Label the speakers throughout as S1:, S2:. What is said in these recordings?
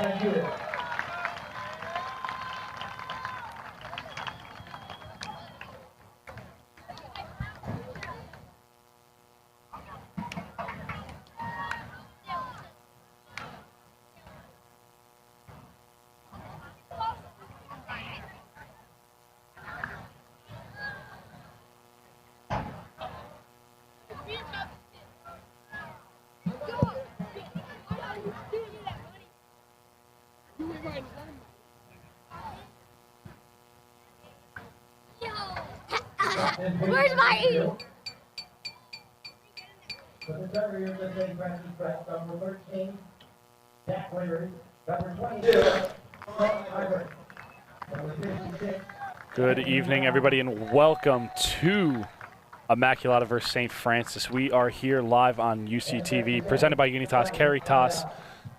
S1: Thank you.
S2: Where's my eagle?
S1: So the cover of the St. Francis press, number 13, Jack Winters, number 22, Hybrid, number 56.
S3: Good evening, everybody, and welcome to Immaculata versus St. Francis. We are here live on UCTV, presented by Unitas Caritas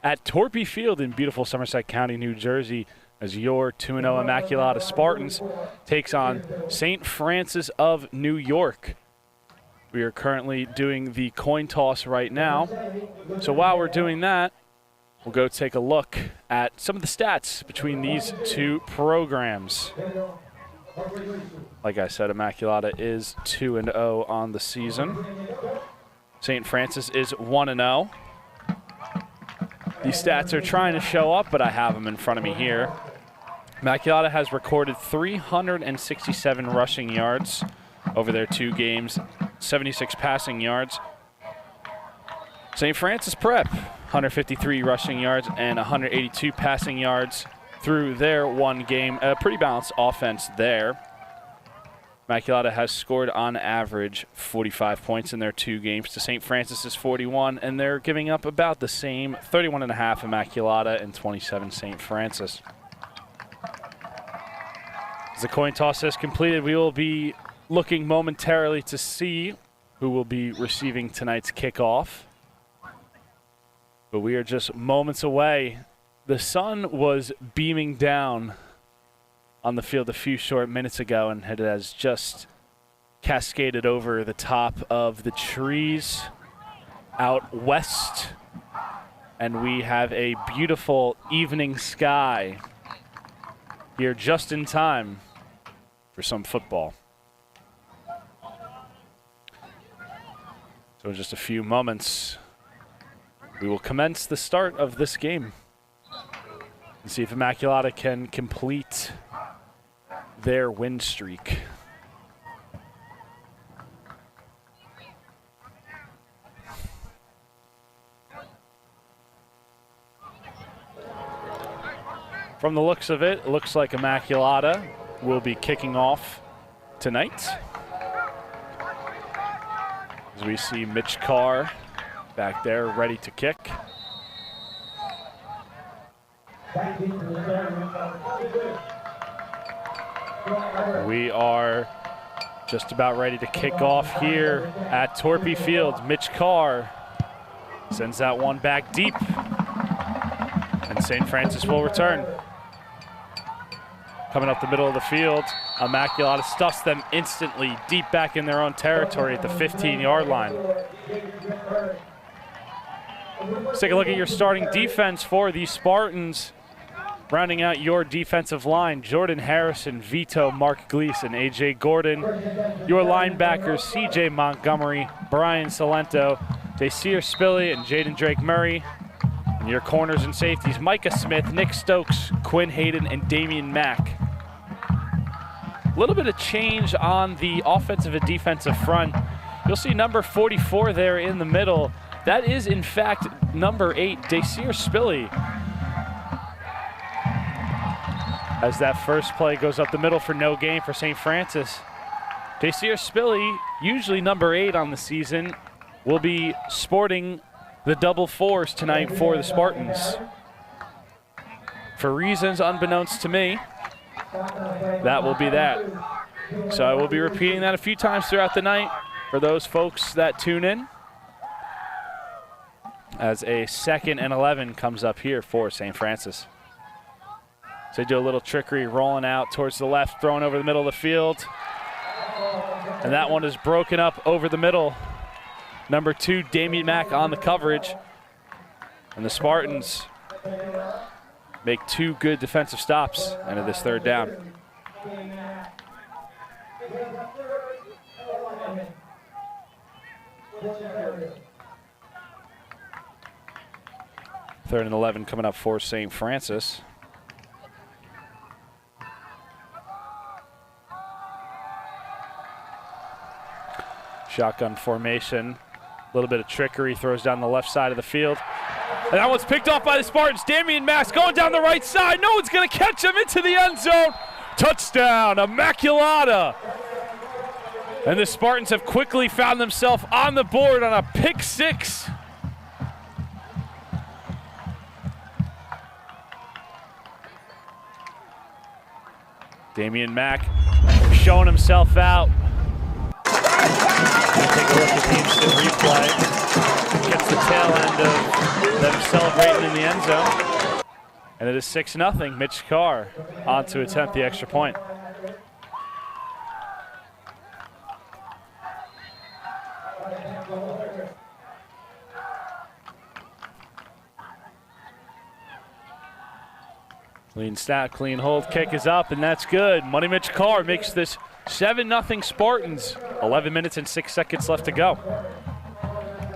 S3: at Torpy Field in beautiful Somerset County, New Jersey, as your 2-0 Immaculata Spartans takes on St. Francis of New York. We are currently doing the coin toss right now. So while we're doing that, we'll go take a look at some of the stats between these two programs. Like I said, Immaculata is 2-0 on the season. St. Francis is 1-0. These stats are trying to show up, but I have them in front of me here. Immaculata has recorded 367 rushing yards over their 2 games, 76 passing yards. St. Francis Prep, 153 rushing yards and 182 passing yards through their 1 game. A pretty balanced offense there. Immaculata has scored on average 45 points in their 2 games to St. Francis's 41, and they're giving up about the same, 31.5 Immaculata and 27 St. Francis. As the coin toss is completed, we will be looking momentarily to see who will be receiving tonight's kickoff. But we are just moments away. The sun was beaming down on the field a few short minutes ago, and it has just cascaded over the top of the trees out west. And we have a beautiful evening sky here just in time for some football. So in just a few moments, we will commence the start of this game and see if Immaculata can complete their win streak. From the looks of it, it looks like Immaculata will be kicking off tonight. As we see Mitch Carr back there ready to kick. We are just about ready to kick off here at Torpy Field. Mitch Carr sends that one back deep, and St. Francis will return. Coming up the middle of the field, Immaculata stuffs them instantly deep back in their own territory at the 15-yard line. Let's take a look at your starting defense for the Spartans. Rounding out your defensive line, Jordan Harrison, Vito, Mark Gleason, A.J. Gordon. Your linebackers, C.J. Montgomery, Brian Salento, Dacier Spilly, and Jaden Drake Murray. And your corners and safeties, Micah Smith, Nick Stokes, Quinn Hayden, and Damian Mack. A little bit of change on the offensive and defensive front. You'll see number 44 there in the middle. That is, in fact, number 8, Dacier Spilly. As that first play goes up the middle for no gain for St. Francis. Dacier Spilly, usually number 8 on the season, will be sporting the double 4s tonight for the Spartans. For reasons unbeknownst to me, that will be that. So I will be repeating that a few times throughout the night for those folks that tune in, as a 2nd and 11 comes up here for St. Francis. So they do a little trickery, rolling out towards the left, throwing over the middle of the field. And that one is broken up over the middle. Number 2, Damian Mack on the coverage. And the Spartans make 2 good defensive stops into this 3rd down. Third and 11 coming up for St. Francis. Shotgun formation, a little bit of trickery, throws down the left side of the field. And that one's picked off by the Spartans. Damian Max going down the right side. No one's going to catch him into the end zone. Touchdown, Immaculata. And the Spartans have quickly found themselves on the board on a pick 6. Damian Mack showing himself out. Take a look at the instant replay. Gets the tail end of them celebrating in the end zone. And it is 6-0. Mitch Carr on to attempt the extra point. Clean snap, clean hold, kick is up, and that's good. Money Mitch Carr makes this 7-0 Spartans. 11 minutes and 6 seconds left to go.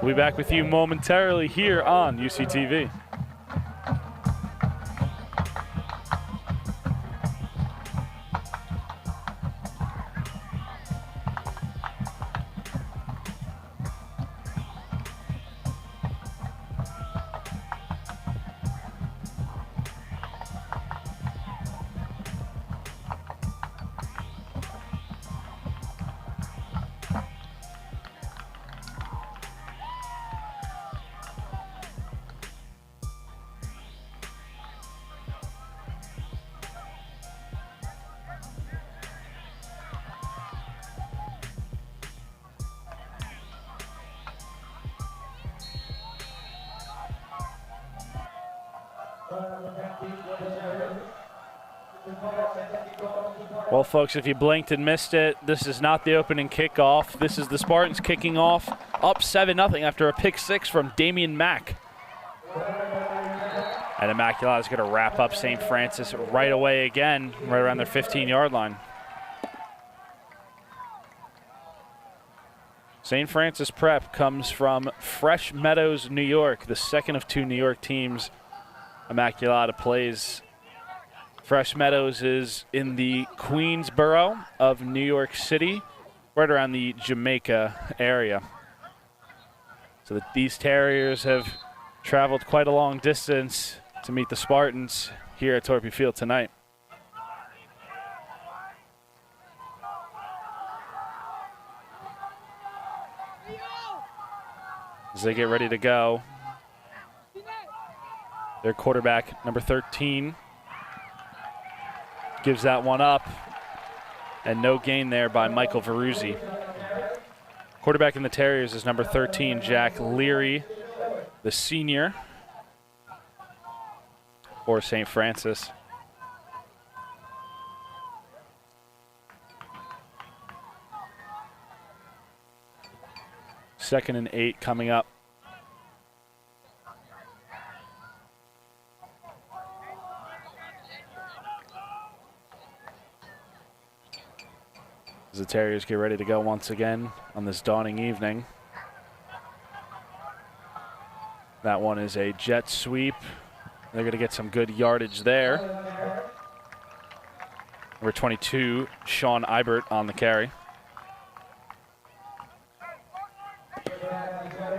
S3: We'll be back with you momentarily here on UCTV. Well, folks, if you blinked and missed it, this is not the opening kickoff. This is the Spartans kicking off up 7-0 after a pick 6 from Damian Mack. And Immaculata is going to wrap up St. Francis right away again, right around their 15-yard line. St. Francis Prep comes from Fresh Meadows, New York, the second of 2 New York teams Immaculata plays. Fresh Meadows is in the Queensboro of New York City, right around the Jamaica area. So these Terriers have traveled quite a long distance to meet the Spartans here at Torpy Field tonight. As they get ready to go, their quarterback, number 13, gives that one up, and no gain there by Michael Veruzzi. Quarterback in the Terriers is number 13, Jack Leary, the senior for St. Francis. Second and 8 coming up. As the Terriers get ready to go once again on this dawning evening. That one is a jet sweep. They're going to get some good yardage there. Number 22, Sean Ibert on the carry.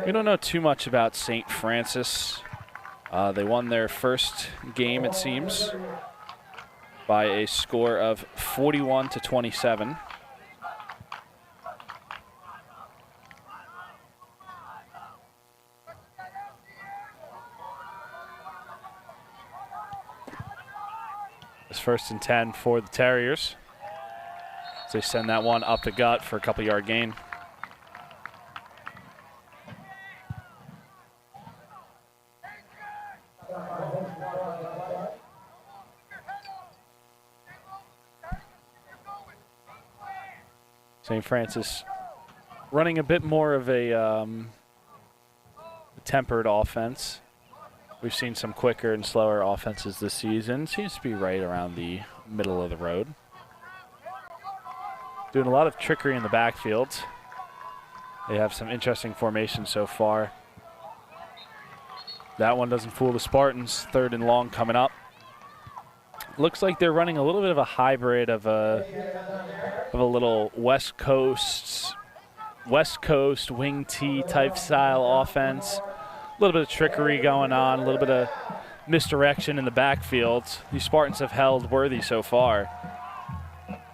S3: We don't know too much about St. Francis. They won their first game, it seems, by a score of 41-27. It's 1st and 10 for the Terriers. So they send that one up the gut for a couple-yard gain. St. Francis running a bit more of a tempered offense. We've seen some quicker and slower offenses this season. Seems to be right around the middle of the road. Doing a lot of trickery in the backfield. They have some interesting formations so far. That one doesn't fool the Spartans. 3rd and long coming up. Looks like they're running a little bit of a hybrid of a little West Coast wing T type style offense. A little bit of trickery going on, a little bit of misdirection in the backfield. These Spartans have held worthy so far.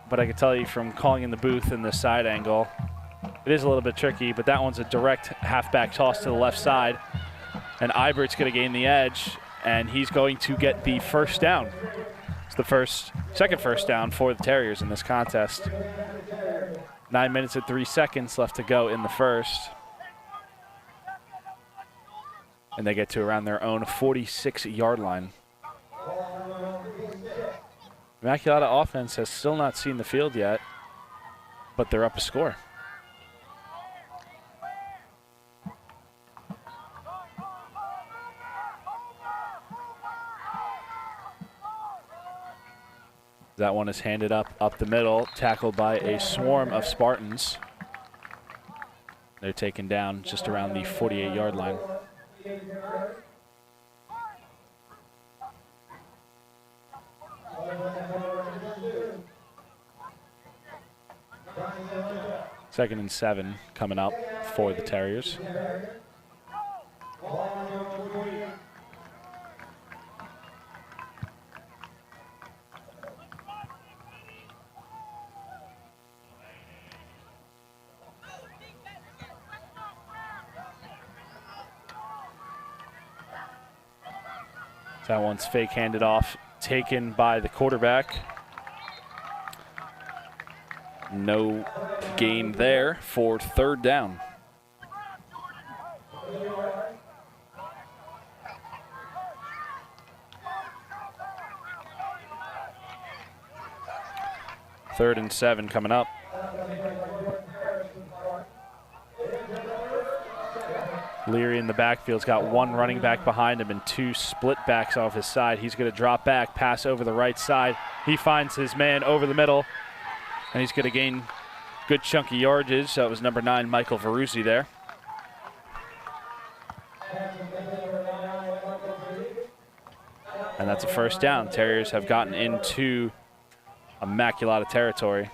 S3: But I can tell you from calling in the booth in the side angle, it is a little bit tricky, but that one's a direct halfback toss to the left side. And Ibert's going to gain the edge, and he's going to get the first down. It's the second first down for the Terriers in this contest. 9 minutes and 3 seconds left to go in the first. And they get to around their own 46-yard line. Immaculata offense has still not seen the field yet, but they're up a score. That one is handed up the middle, tackled by a swarm of Spartans. They're taken down just around the 48-yard line. Second and 7 coming up for the Terriers. That one's fake handed off, taken by the quarterback. No gain there for 3rd down. Third and 7 coming up. Leary in the backfield's got one running back behind him and 2 split backs off his side. He's going to drop back, pass over the right side. He finds his man over the middle, and he's going to gain good chunky yardage. That was number 9, Michael Veruzzi there. And that's a first down. Terriers have gotten into Immaculata territory.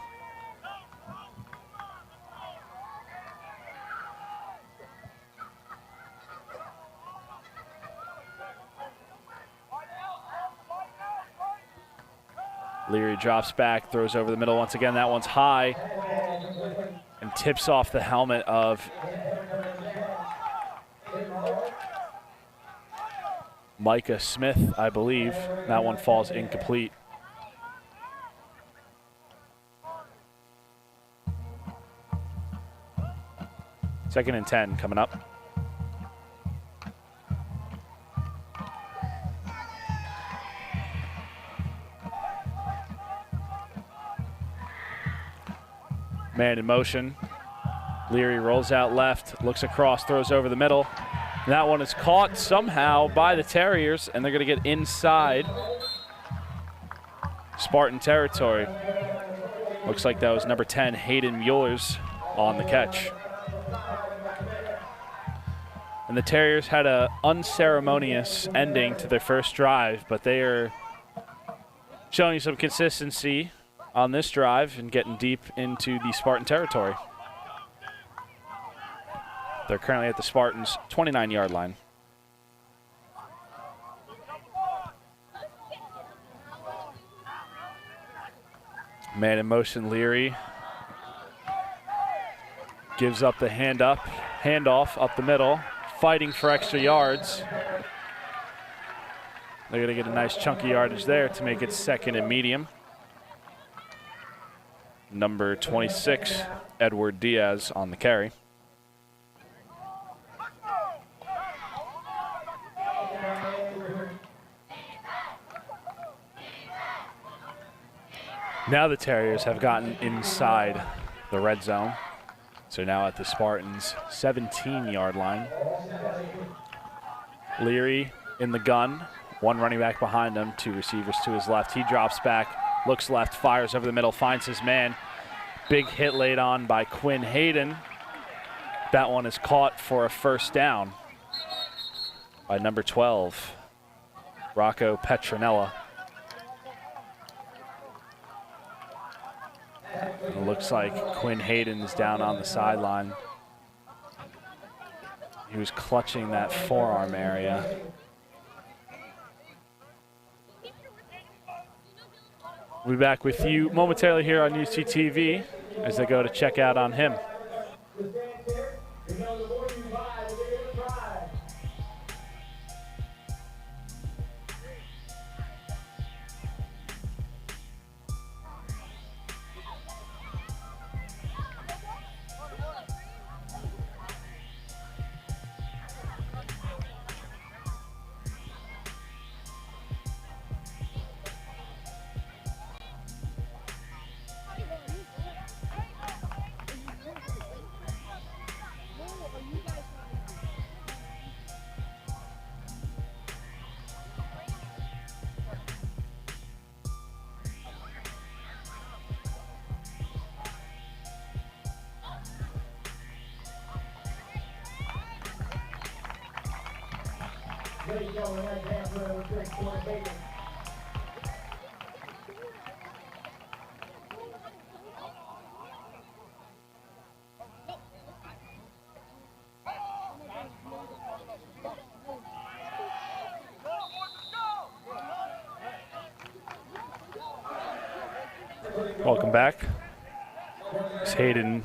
S3: Leary drops back, throws over the middle once again. That one's high and tips off the helmet of Micah Smith, I believe. That one falls incomplete. Second and 10 coming up. Man in motion. Leary rolls out left, looks across, throws over the middle. And that one is caught somehow by the Terriers, and they're going to get inside Spartan territory. Looks like that was number 10, Hayden Muellers, on the catch. And the Terriers had an unceremonious ending to their first drive, but they are showing some consistency on this drive and getting deep into the Spartan territory. They're currently at the Spartans' 29-yard line. Man in motion, Leary gives up the handoff up the middle, fighting for extra yards. They're going to get a nice chunky yardage there to make it second and medium. Number 26, Edward Diaz on the carry. Now the Terriers have gotten inside the red zone. So now at the Spartans' 17-yard line. Leary in the gun. One running back behind him, two receivers to his left. He drops back, looks left, fires over the middle, finds his man. Big hit laid on by Quinn Hayden. That one is caught for a first down by number 12, Rocco Petronella. It looks like Quinn Hayden is down on the sideline. He was clutching that forearm area. We'll be back with you momentarily here on UCTV as they go to check out on him. Welcome back. As Hayden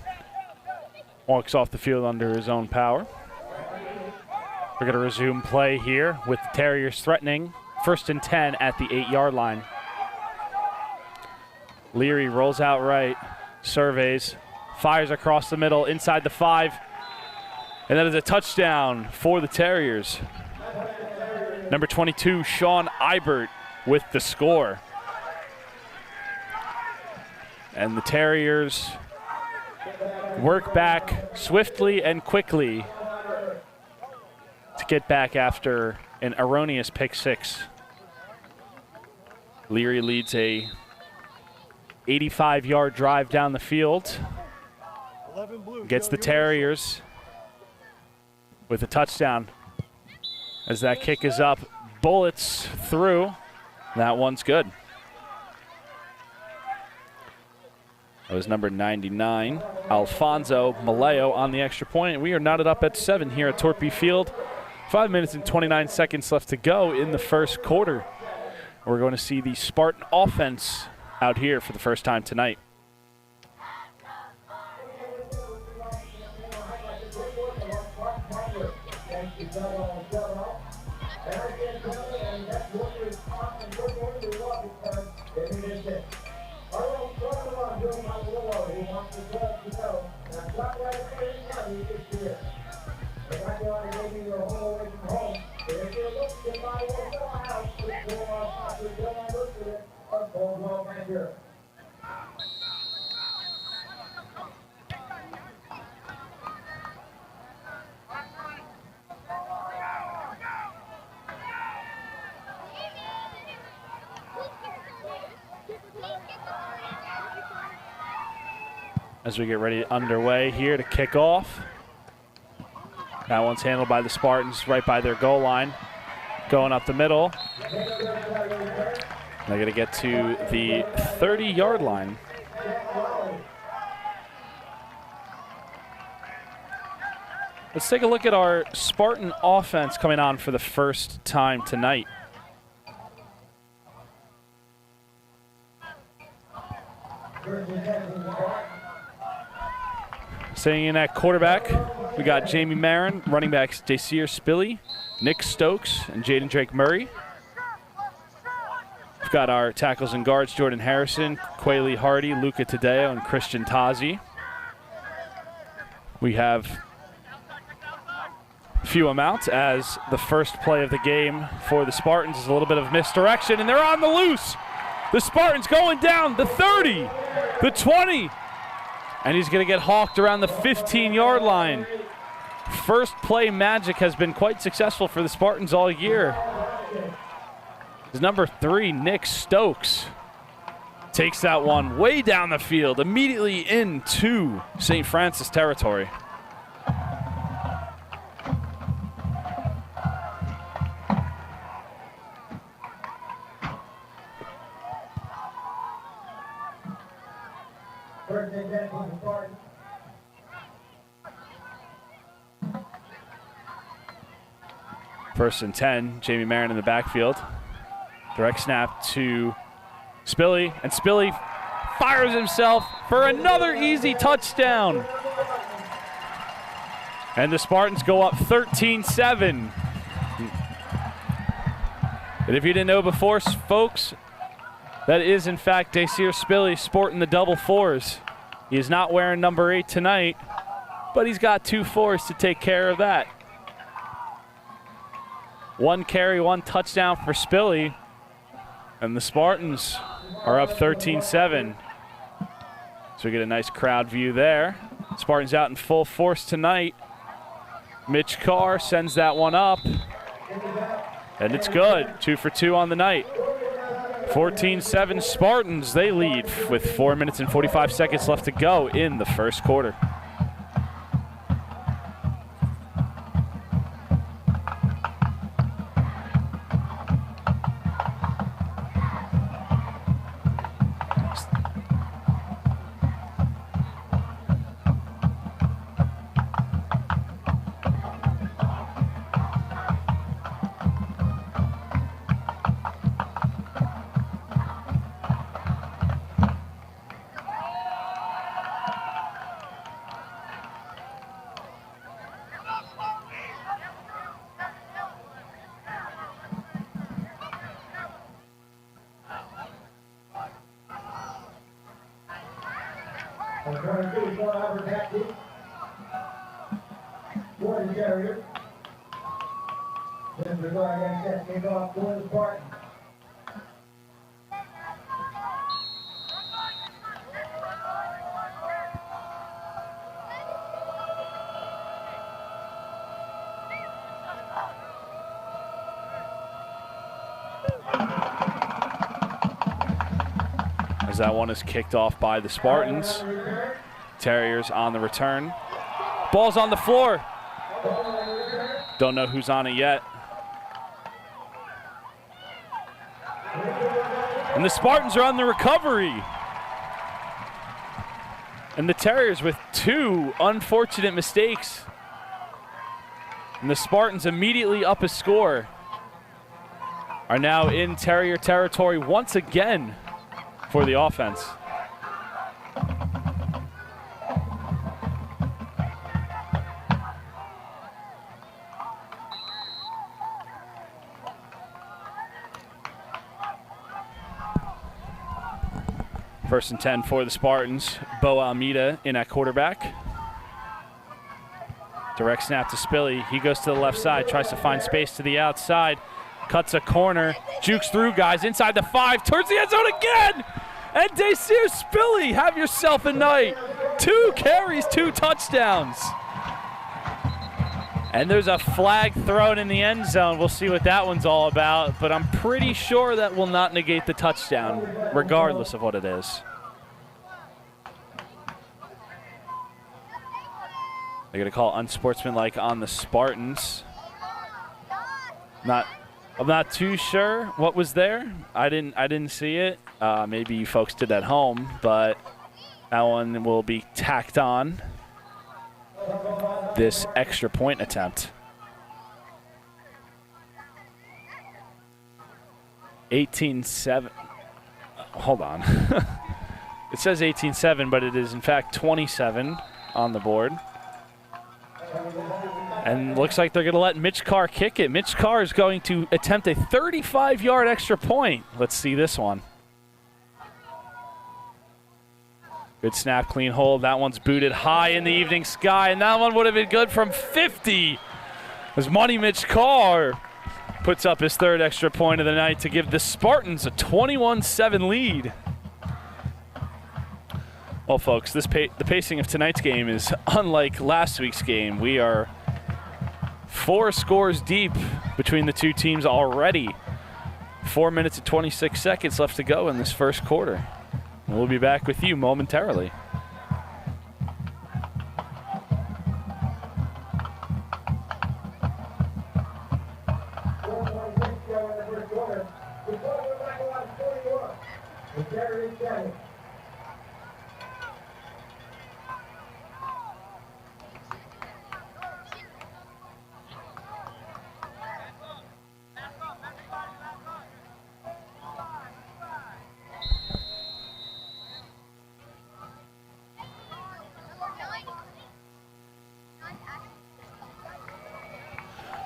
S3: walks off the field under his own power. We're going to resume play here with the Terriers threatening. 1st and 10 at the 8-yard line. Leary rolls out right, surveys, fires across the middle, inside the 5. And that is a touchdown for the Terriers. Number 22, Sean Eibert with the score. And the Terriers work back swiftly and quickly to get back after an erroneous pick 6. Leary leads a 85-yard drive down the field. Gets the Terriers with a touchdown. As that kick is up, bullets through. That one's good. That was number 99, Alfonso Maleo on the extra point. We are knotted up at 7 here at Torpy Field. 5 minutes and 29 seconds left to go in the first quarter. We're going to see the Spartan offense out here for the first time tonight. As we get ready underway here to kick off. That one's handled by the Spartans right by their goal line. Going up the middle. They're going to get to the 30-yard line. Let's take a look at our Spartan offense coming on for the first time tonight. Staying in at quarterback, we got Jamie Marin, running backs Dacier Spilly, Nick Stokes, and Jaden Drake Murray. We've got our tackles and guards, Jordan Harrison, Quayle Hardy, Luca Tadeo, and Christian Tazi. We have few amounts as the first play of the game for the Spartans is a little bit of misdirection, and they're on the loose. The Spartans going down the 30, the 20, and he's going to get hawked around the 15-yard line. First play magic has been quite successful for the Spartans all year. is number 3, Nick Stokes. Takes that one way down the field, immediately into St. Francis territory. First and 10, Jamie Marin in the backfield. Direct snap to Spilly, and Spilly fires himself for another easy touchdown. And the Spartans go up 13-7. And if you didn't know before, folks, that is in fact Dacier Spilly sporting the double 4s. He is not wearing number 8 tonight, but he's got 2 4s to take care of that. 1 carry, 1 touchdown for Spilly. And the Spartans are up 13-7. So we get a nice crowd view there. Spartans out in full force tonight. Mitch Carr sends that one up. And it's good. 2 for 2 on the night. 14-7 Spartans. They lead with 4 minutes and 45 seconds left to go in the first quarter. As that one is kicked off by the Spartans. Terriers on the return. Ball's on the floor. Don't know who's on it yet. And the Spartans are on the recovery. And the Terriers with 2 unfortunate mistakes. And the Spartans immediately up a score. Are now in Terrier territory once again for the offense. First and 10 for the Spartans. Bo Almeida in at quarterback. Direct snap to Spilly. He goes to the left side, tries to find space to the outside. Cuts a corner, jukes through guys inside the 5, turns the end zone again! And Dacier Spilly, have yourself a night. 2 carries, 2 touchdowns. And there's a flag thrown in the end zone. We'll see what that one's all about, but I'm pretty sure that will not negate the touchdown, regardless of what it is. They're gonna call unsportsmanlike on the Spartans. I'm not too sure what was there. I didn't see it. Maybe you folks did at home, but that one will be tacked on this extra point attempt. 18-7. Hold on. It says 18-7, but it is in fact 27 on the board. And looks like they're going to let Mitch Carr kick it. Mitch Carr is going to attempt a 35-yard extra point. Let's see this one. Good snap, clean hold. That one's booted high in the evening sky, and that one would have been good from 50. As Money Mitch Carr puts up his 3rd extra point of the night to give the Spartans a 21-7 lead. Well, folks, the pacing of tonight's game is unlike last week's game. We are 4 scores deep between the 2 teams already. 4 minutes and 26 seconds left to go in this first quarter. We'll be back with you momentarily.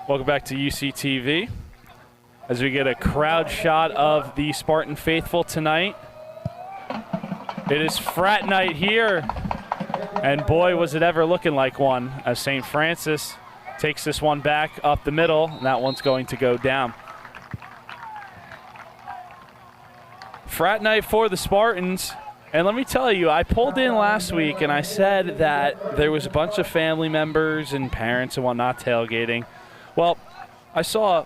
S3: Welcome back to UCTV as we get a crowd shot of the Spartan faithful tonight. It is frat night here, and boy, was it ever looking like one as St. Francis takes this one back up the middle, and that one's going to go down. Frat night for the Spartans, and let me tell you, I pulled in last week and I said that there was a bunch of family members and parents and whatnot tailgating. Well, I saw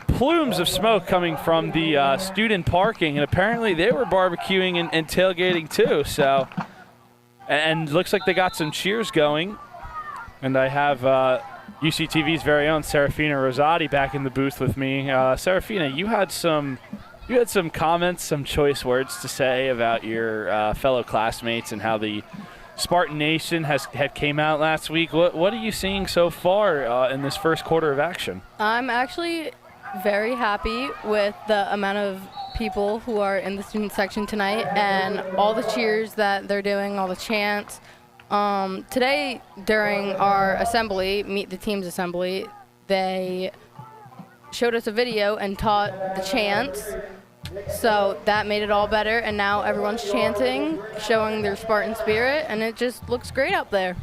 S3: plumes of smoke coming from the student parking, and apparently they were barbecuing and tailgating too. So, and looks like they got some cheers going. And I have UCTV's very own Serafina Rosati back in the booth with me. Serafina, you had some comments, some choice words to say about your fellow classmates and how the Spartan Nation had came out last week. What are you seeing so far in this first quarter of action? I'm actually very happy with the amount of people who are in the student section tonight and all the cheers that they're doing, all the chants. Today during our assembly, Meet the Teams assembly, they showed us a video and taught the chants. So that made it all better, and now everyone's chanting, showing their Spartan spirit, and it just looks great out there.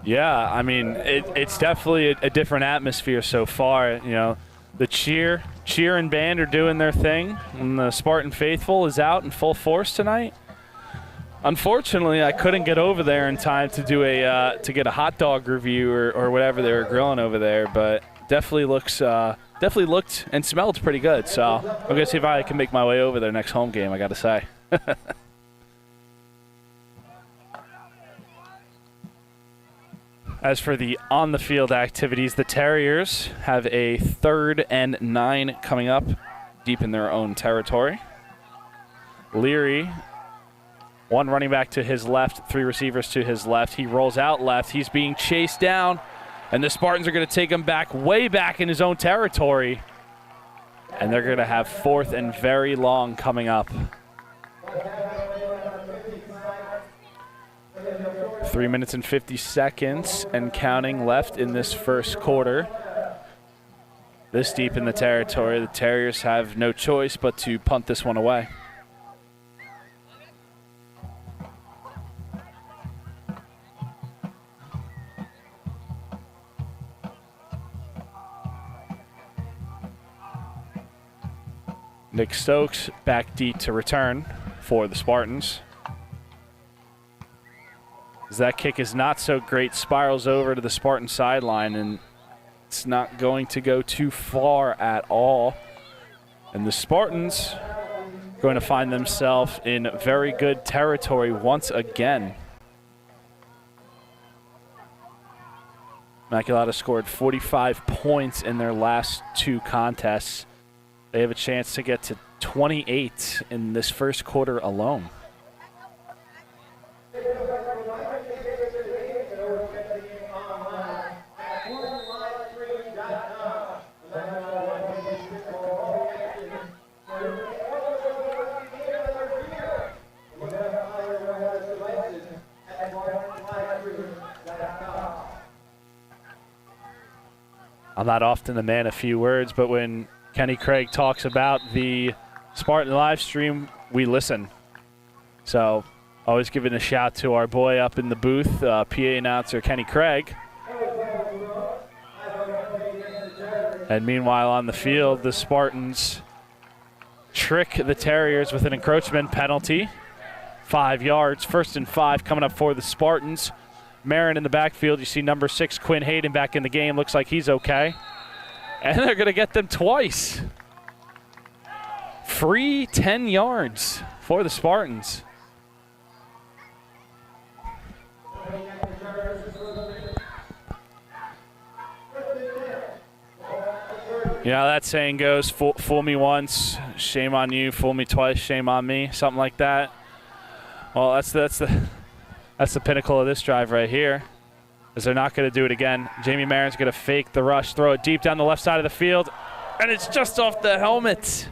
S3: Yeah, I mean, it's definitely a different atmosphere so far. You know, the cheer and band are doing their thing, and the Spartan faithful is out in full force tonight. Unfortunately, I couldn't get over there in time to do to get a hot dog review or whatever they were grilling over there, but definitely looked and smelled pretty good. So I'm gonna see if I can make my way over there next home game, I gotta say. As for the on-the-field activities, the Terriers have a 3rd and 9 coming up deep in their own territory. Leary, one running back to his left, 3 receivers to his left. He rolls out left. He's being chased down, and the Spartans are going to take him back, way back in his own territory. And they're going to have 4th and very long coming up. 3 minutes and 50 seconds and counting left in this first quarter. This deep in the territory, the Terriers have no choice but to punt this one away. Nick Stokes back deep to return for the Spartans. As that kick is not so great, spirals over to the Spartan sideline, and it's not going to go too far at all. And the Spartans are going to find themselves in very good territory once again. Immaculata scored 45 points in their last 2 contests. They have a chance to get to 28 in this first quarter alone. I'm not often the man of few words, but when Kenny Craig talks about the Spartan live stream, we listen. So always giving a shout to our boy up in the booth, PA announcer Kenny Craig. And meanwhile on the field, the Spartans trick the Terriers with an encroachment penalty. 5 yards, 1st and 5 coming up for the Spartans. Marin in the backfield. You see number 6, Quinn Hayden, back in the game. Looks like he's okay. And they're going to get them twice. free 10 yards for the Spartans. You know, that saying goes, fool me once, shame on you, fool me twice, shame on me, something like that. Well, that's the pinnacle of this drive right here, as they're not going to do it again. Jamie Marin's going to fake the rush, throw it deep down the left side of the field, and it's just off the helmet.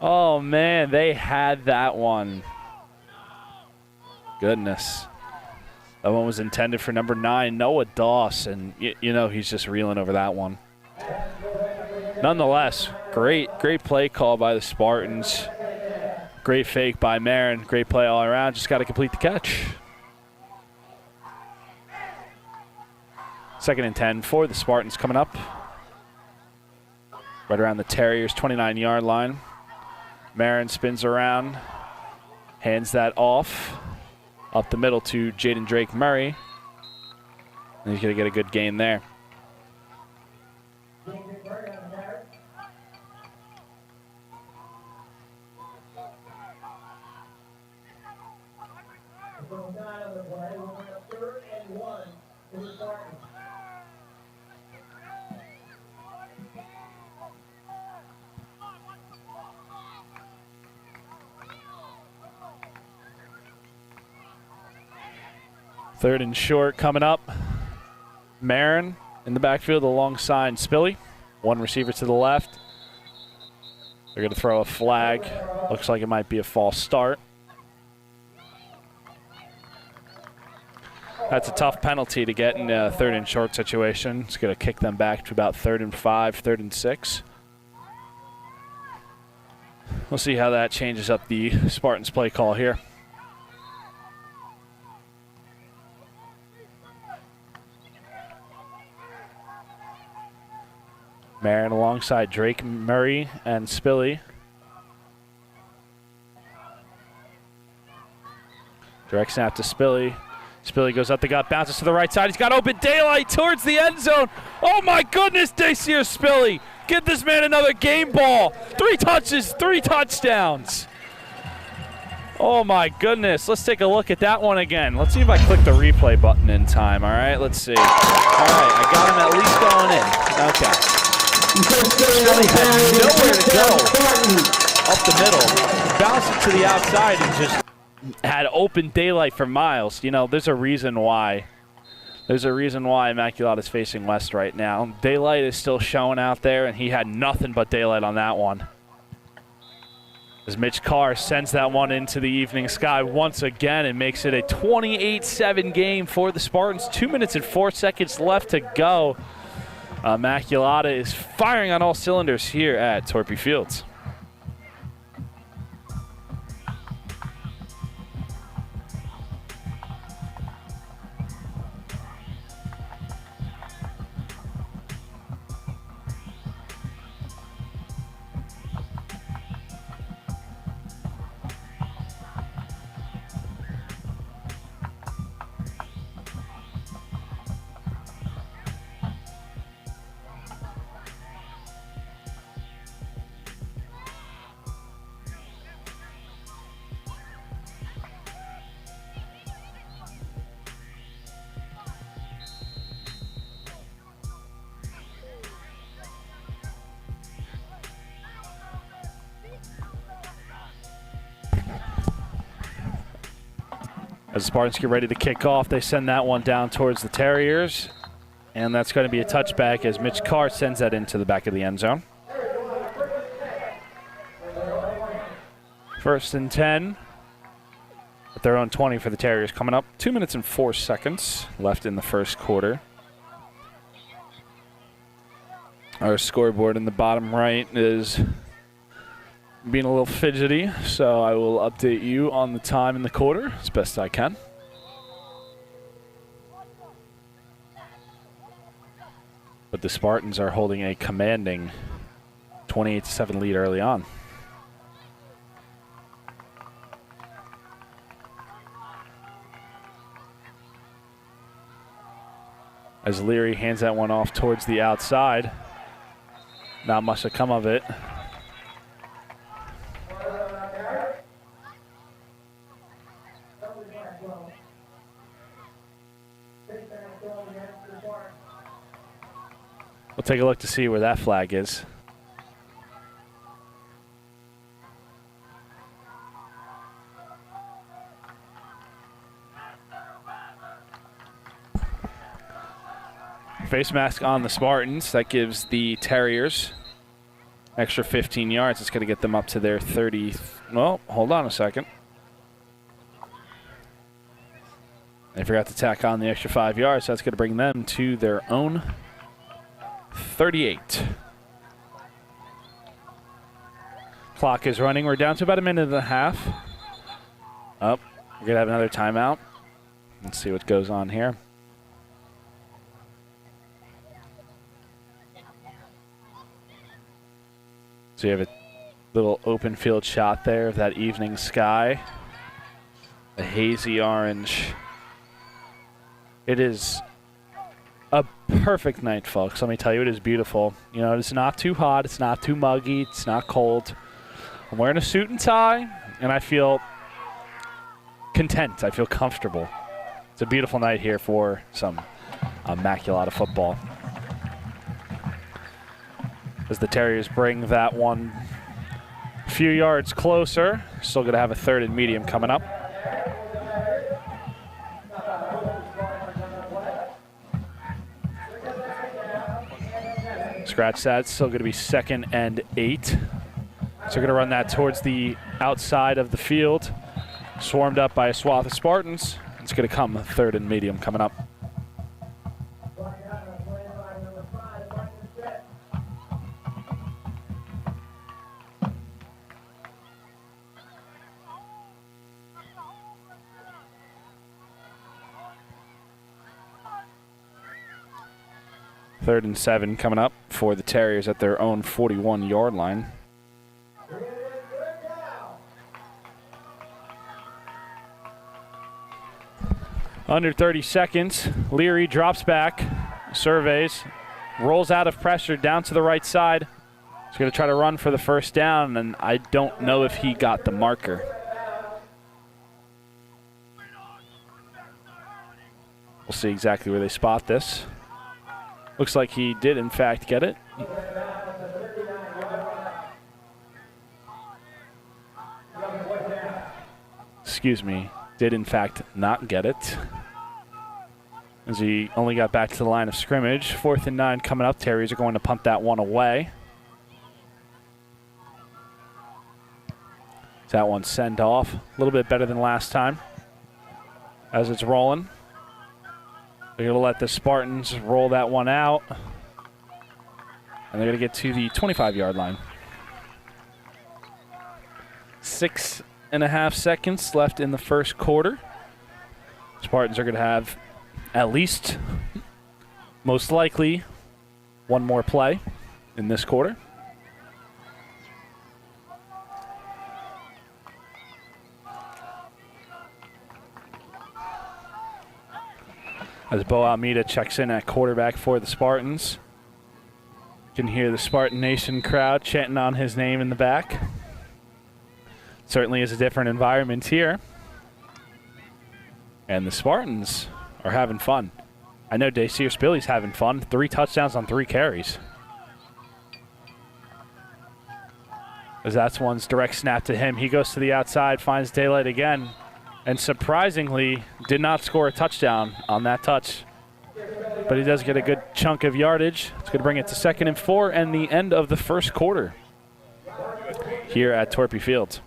S3: Oh, man, they had that one. Goodness. That one was intended for number 9, Noah Doss, and you know he's just reeling over that one. Nonetheless, great play call by the Spartans. Great fake by Marin. Great play all around. Just got to complete the catch. 2nd and 10 for the Spartans coming up. Right around the Terriers' 29-yard line. Marin spins around, hands that off, up the middle to Jaden Drake Murray. And he's going to get a good gain there. Third and short coming up. Marin in the backfield alongside Spilly. One receiver to the left. They're going to throw a flag. Looks like it might be a false start. That's a tough penalty to get in a 3rd and short situation. It's going to kick them back to about 3rd and 5, 3rd and 6. We'll see how that changes up the Spartans play call here. Marin alongside Drake Murray and Spilly. Direct snap to Spilly. Spilly goes up the gut, bounces to the right side. He's got open daylight towards the end zone. Oh my goodness, Dacier Spilly. Give this man another game ball. 3 touches, 3 touchdowns. Oh my goodness. Let's take a look at that one again. Let's see if I click the replay button in time, all right? Let's see. All right, I got him at least going in. Okay. Spilly had nowhere to go up the middle. Bounced it to the outside and just had open daylight for miles. You know, there's a reason why. There's a reason why Immaculata is facing west right now. Daylight is still showing out there, and he had nothing but daylight on that one. As Mitch Carr sends that one into the evening sky once again and makes it a 28-7 game for the Spartans. 2 minutes and 4 seconds left to go. Immaculata is firing on all cylinders here at Torpy Fields. As the Spartans get ready to kick off, they send that one down towards the Terriers. And that's going to be a touchback as Mitch Carr sends that into the back of the end zone. 1st and 10. At their own 20 for the Terriers coming up. 2 minutes and 4 seconds left in the first quarter. Our scoreboard in the bottom right is being a little fidgety, so I will update you on the time in the quarter as best I can. But the Spartans are holding a commanding 28-7 lead early on. As Leary hands that one off towards the outside. Not much to come of it. We'll take a look to see where that flag is. Face mask on the Spartans. That gives the Terriers extra 15 yards. It's going to get them up to their 30. Well, hold on a second. They forgot to tack on the extra 5 yards. So that's going to bring them to their own 38. Clock is running. We're down to about a minute and a half. Oh, we're going to have another timeout. Let's see what goes on here. So you have a little open field shot there of that evening sky. A hazy orange. It is a perfect night, folks. Let me tell you, it is beautiful. You know, it's not too hot. It's not too muggy. It's not cold. I'm wearing a suit and tie, and I feel content. I feel comfortable. It's a beautiful night here for some Immaculata football. As the Terriers bring that one a few yards closer. Still going to have a 3rd and medium coming up. Scratch that. Still going to be 2nd and 8. So we're going to run that towards the outside of the field. Swarmed up by a swath of Spartans. It's going to come 3rd and medium coming up. Third and 7 coming up for the Terriers at their own 41-yard line. Under 30 seconds, Leary drops back, surveys, rolls out of pressure down to the right side. He's going to try to run for the first down, and I don't know if he got the marker. We'll see exactly where they spot this. Looks like he did, in fact, get it. Excuse me, did, in fact, not get it. As he only got back to the line of scrimmage. 4th and 9 coming up. Terriers are going to punt that one away. That one sent off. A little bit better than last time. As it's rolling. They're going to let the Spartans roll that one out. And they're going to get to the 25-yard line. 6.5 seconds left in the first quarter. Spartans are going to have at least, most likely, one more play in this quarter. As Bo Almeida checks in at quarterback for the Spartans. You can hear the Spartan Nation crowd chanting on his name in the back. Certainly is a different environment here. And the Spartans are having fun. I know Dacier Spilly's having fun. 3 touchdowns on 3 carries. As that's one's direct snap to him. He goes to the outside, finds daylight again. And surprisingly, did not score a touchdown on that touch. But he does get a good chunk of yardage. It's going to bring it to 2nd and 4 and the end of the first quarter here at Torpy Field.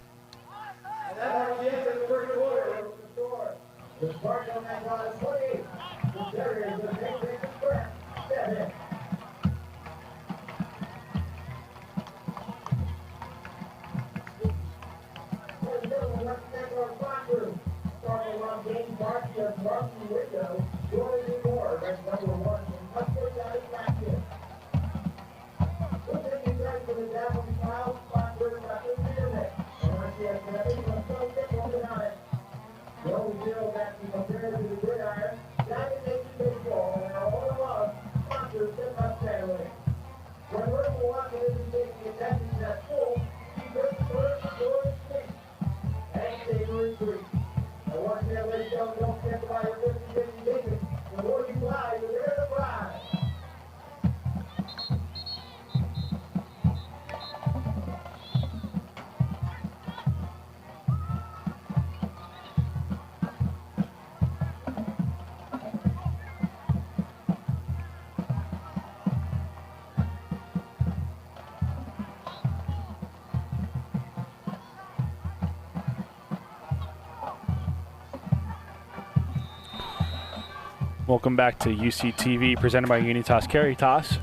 S3: Welcome back to UCTV, presented by Unitas Caritas.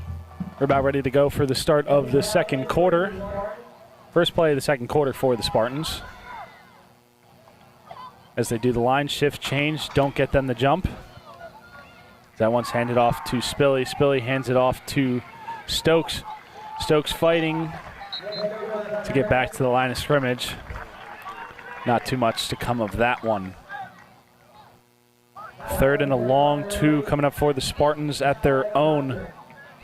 S3: We're about ready to go for the start of the second quarter. First play of the second quarter for the Spartans. As they do the line shift change, don't get them the jump. That one's handed off to Spilly. Spilly hands it off to Stokes. Stokes fighting to get back to the line of scrimmage. Not too much to come of that one. Third and a long 2 coming up for the Spartans at their own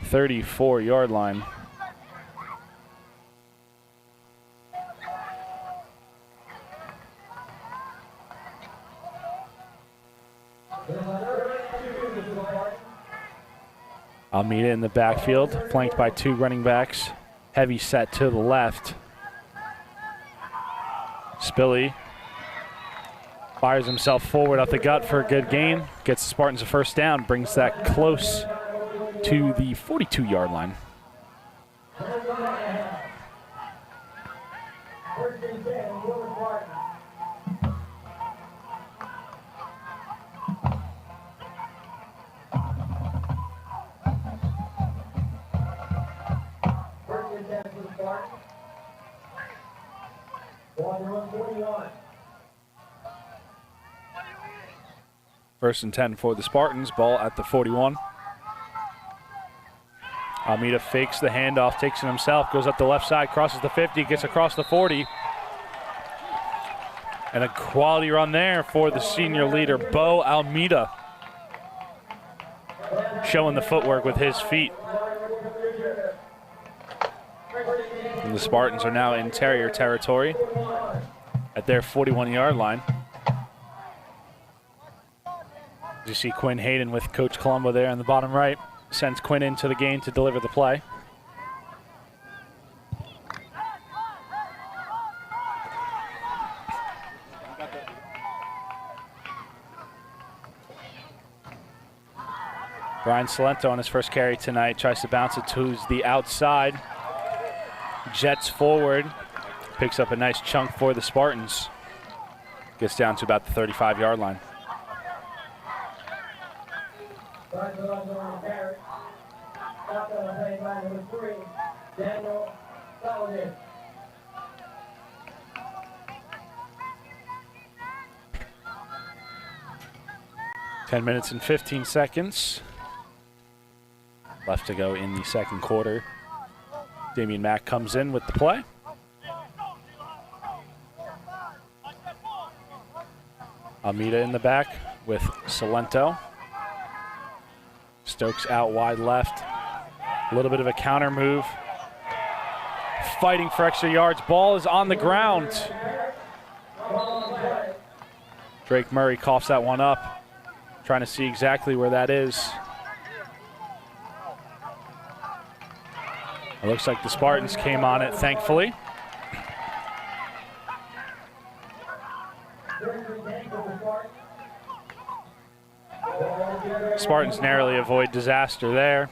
S3: 34-yard line. Almeida in the backfield, flanked by 2 running backs. Heavy set to the left. Spilly fires himself forward off the gut for a good gain. Gets the Spartans a first down, brings that close to the 42-yard line. First and 10 for the Spartans, ball at the 41. Almeida fakes the handoff, takes it himself, goes up the left side, crosses the 50, gets across the 40. And a quality run there for the senior leader, Bo Almeida. Showing the footwork with his feet. And the Spartans are now in Terrier territory at their 41-yard line. You see Quinn Hayden with Coach Colombo there on the bottom right. Sends Quinn into the game to deliver the play. Brian Salento on his first carry tonight tries to bounce it to the outside. Jets forward. Picks up a nice chunk for the Spartans. Gets down to about the 35-yard line. Ten minutes and 15 seconds left to go in the second quarter. Damian Mack comes in with the play. Almeida in the back with Salento. Stokes out wide left. A little bit of a counter move. Fighting for extra yards. Ball is on the ground. Drake Murray coughs that one up. Trying to see exactly where that is. It looks like the Spartans came on it, thankfully. Spartans narrowly avoid disaster there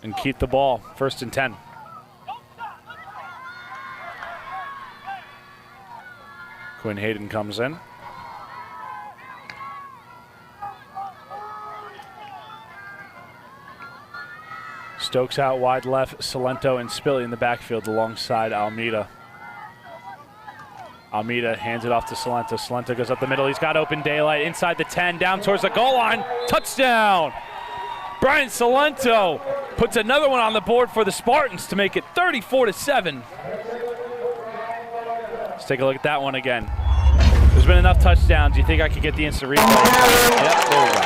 S3: and keep the ball. First and 10. Quinn Hayden comes in. Stokes out wide left, Salento and Spilly in the backfield alongside Almeida. Almeida hands it off to Salento. Salento goes up the middle. He's got open daylight inside the 10, down towards the goal line. Touchdown! Brian Salento puts another one on the board for the Spartans to make it 34-7. Let's take a look at that one again. There's been enough touchdowns. Do you think I could get the instant replay? Yep, there we go.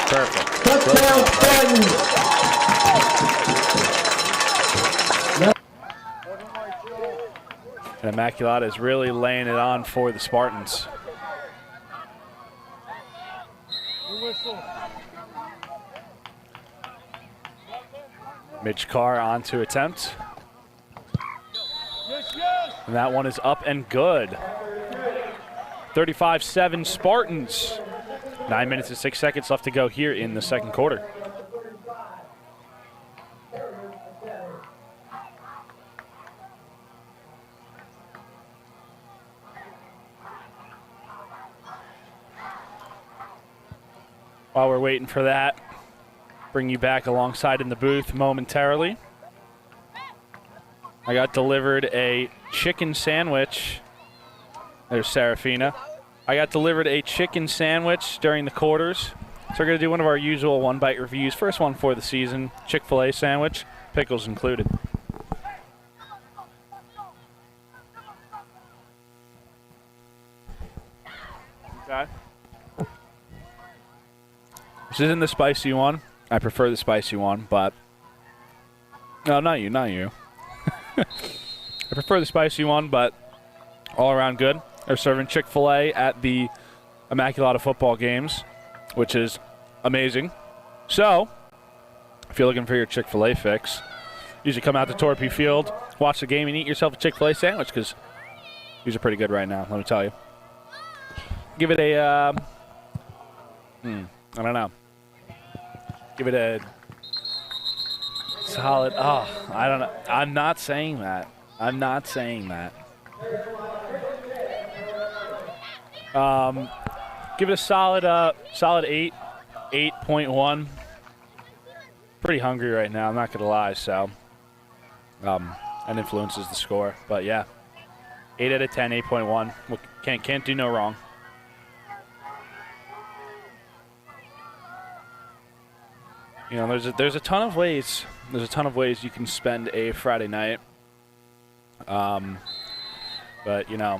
S3: Perfect. Touchdown, Spartans! And Immaculata is really laying it on for the Spartans. Mitch Carr on to attempt. And that one is up and good. 35-7 Spartans. 9 minutes and 6 seconds left to go here in the second quarter. While we're waiting for that, bring you back alongside in the booth momentarily. I got delivered a chicken sandwich. There's Serafina. I got delivered a chicken sandwich during the quarters. So we're going to do one of our usual one-bite reviews. First one for the season, Chick-fil-A sandwich, pickles included. Okay. This isn't the spicy one. I prefer the spicy one, but... No, not you, not you. I prefer the spicy one, but all around good. They're serving Chick-fil-A at the Immaculata Football games, which is amazing. So, if you're looking for your Chick-fil-A fix, usually come out to Torpy Field, watch the game, and eat yourself a Chick-fil-A sandwich, because these are pretty good right now, let me tell you. Give it a, I don't know. Give it a solid, I don't know. I'm not saying that. I'm not saying that. Give it a solid 8.1. Pretty hungry right now, I'm not going to lie, so that influences the score. But yeah, 8 out of 10, 8.1. Can't do no wrong. You know, there's a ton of ways. There's a ton of ways you can spend a Friday night. But you know,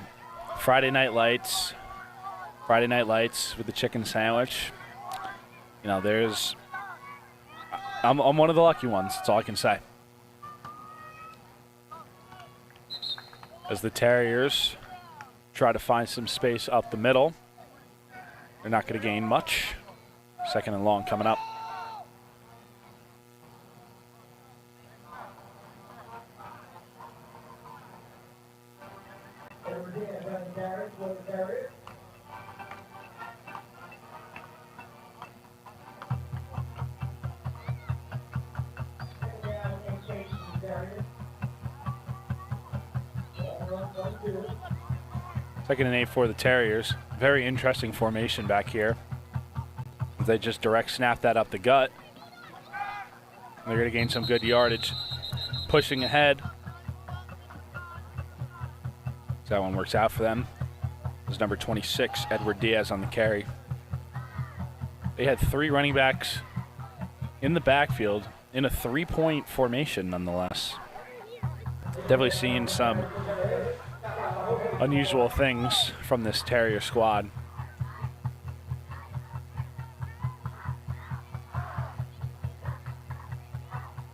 S3: Friday night lights with the chicken sandwich. You know, I'm one of the lucky ones. That's all I can say. As the Terriers try to find some space up the middle, they're not going to gain much. Second and long coming up. Second and 8 for the Terriers. Very interesting formation back here. They just direct snap that up the gut. They're going to gain some good yardage. Pushing ahead. So that one works out for them. There's number 26, Edward Diaz, on the carry. They had 3 running backs in the backfield in a 3-point formation nonetheless. Definitely seeing some unusual things from this Terrier squad.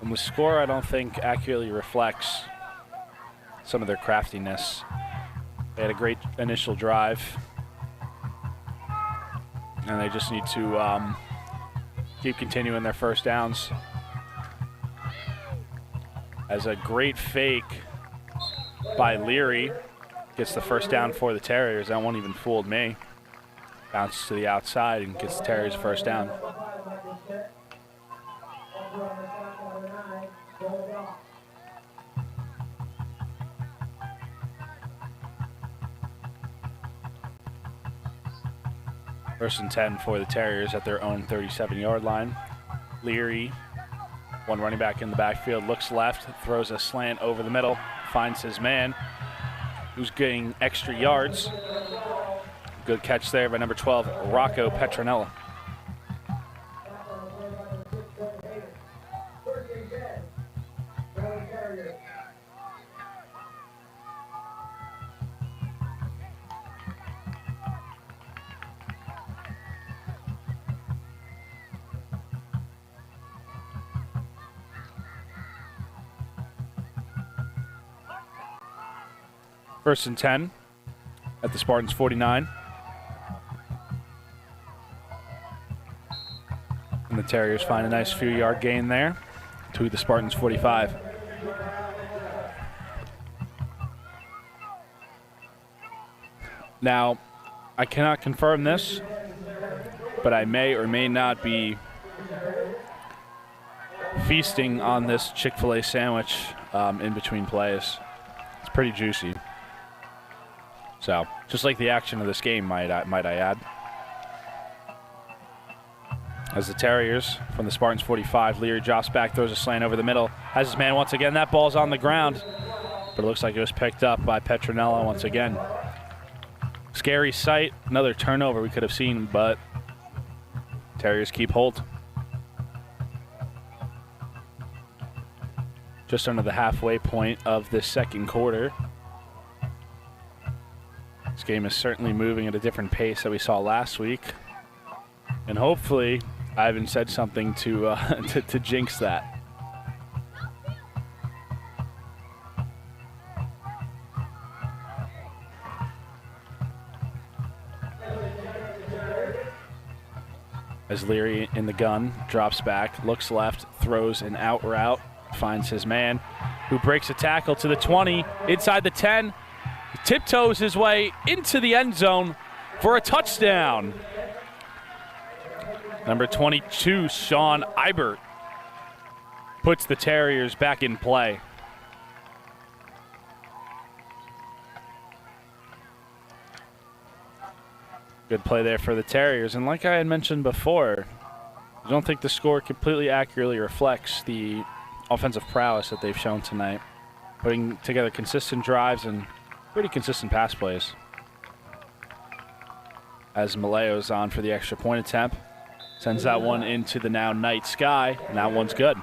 S3: And the score, I don't think, accurately reflects some of their craftiness. They had a great initial drive, and they just need to keep continuing their first downs. As a great fake by Leary gets the first down for the Terriers. That one even fooled me. Bounces to the outside and gets the Terriers first down. First and 10 for the Terriers at their own 37-yard line. Leary, one running back in the backfield, looks left, throws a slant over the middle, finds his man, who's getting extra yards. Good catch there by number 12, Rocco Petronella. First and 10 at the Spartans 49. And the Terriers find a nice few yard gain there to the Spartans 45. Now, I cannot confirm this, but I may or may not be feasting on this Chick-fil-A sandwich in between plays. It's pretty juicy. So, just like the action of this game, might I add. As the Terriers from the Spartans 45, Leary drops back, throws a slant over the middle, has his man once again. That ball's on the ground, but it looks like it was picked up by Petronella once again. Scary sight, another turnover we could have seen, but Terriers keep hold. Just under the halfway point of this second quarter. This game is certainly moving at a different pace that we saw last week. And hopefully, Ivan said something to to jinx that. As Leary in the gun, drops back, looks left, throws an out route, finds his man, who breaks a tackle to the 20, inside the 10, tiptoes his way into the end zone for a touchdown. Number 22, Sean Eibert, puts the Terriers back in play. Good play there for the Terriers, and like I had mentioned before, I don't think the score completely accurately reflects the offensive prowess that they've shown tonight, putting together consistent drives and pretty consistent pass plays. As Malayo's on for the extra point attempt, sends that one into the now night sky, and that one's good.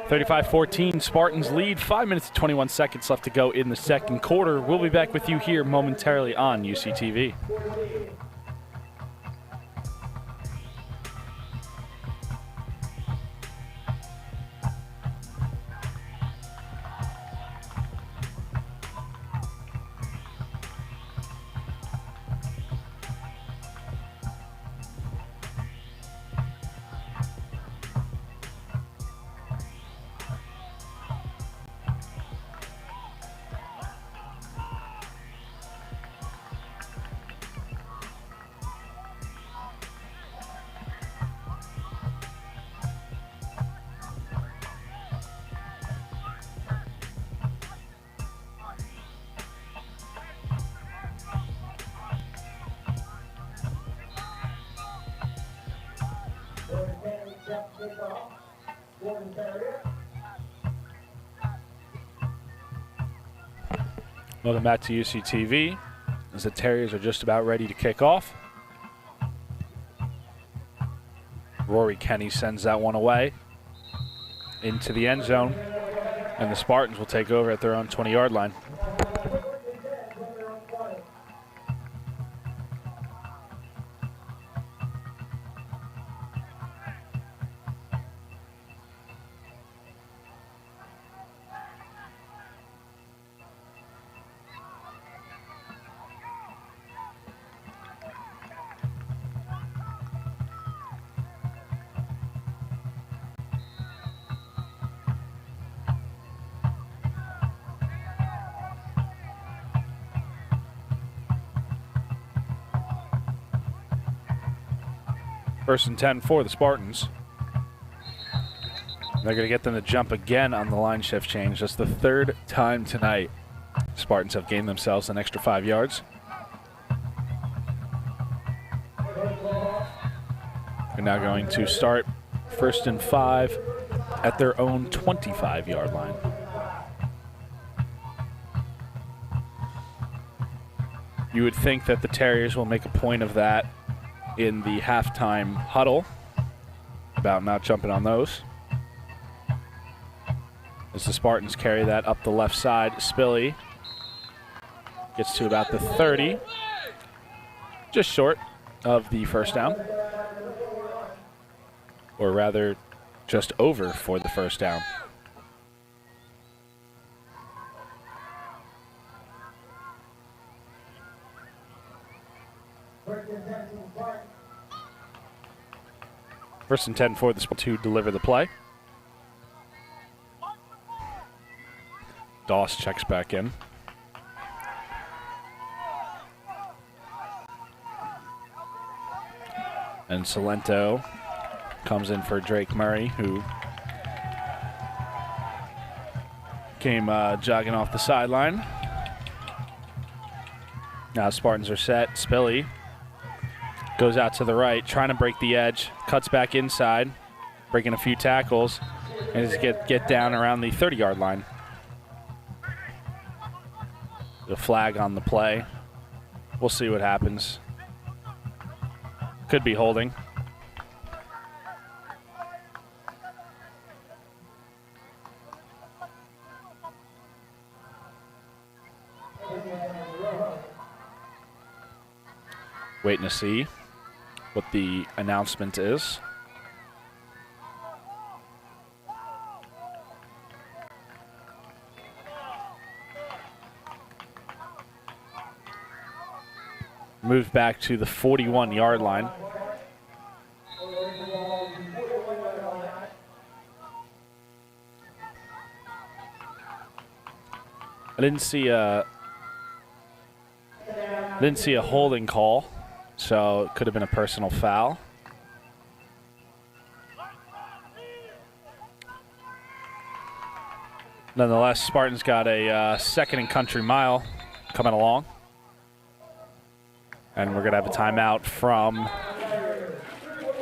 S3: 35-14, Spartans lead, 5 minutes and 21 seconds left to go in the second quarter. We'll be back with you here momentarily on UCTV. Welcome back to UCTV as the Terriers are just about ready to kick off. Rory Kenny sends that one away into the end zone, and the Spartans will take over at their own 20-yard line. First and 10 for the Spartans. They're going to get them to jump again on the line shift change. That's the third time tonight Spartans have gained themselves an extra 5 yards. They're now going to start first and 5 at their own 25-yard line. You would think that the Terriers will make a point of that in the halftime huddle about not jumping on those. As the Spartans carry that up the left side, Spilly gets to about the 30, just short of the first down. Or rather, just over for the first down. First and 10 for the Spartans to deliver the play. Doss checks back in. And Salento comes in for Drake Murray, who came jogging off the sideline. Now Spartans are set. Spilly Goes out to the right, trying to break the edge. Cuts back inside, breaking a few tackles, and just get down around the 30-yard line. The flag on the play. We'll see what happens. Could be holding. Waiting to see what the announcement is. Moved back to the 41-yard line. I didn't see a holding call, so it could have been a personal foul. Nonetheless, Spartans got a second and country mile coming along. And we're going to have a timeout from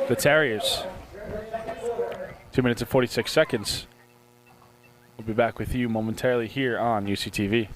S3: the Terriers. 2 minutes and 46 seconds. We'll be back with you momentarily here on UCTV.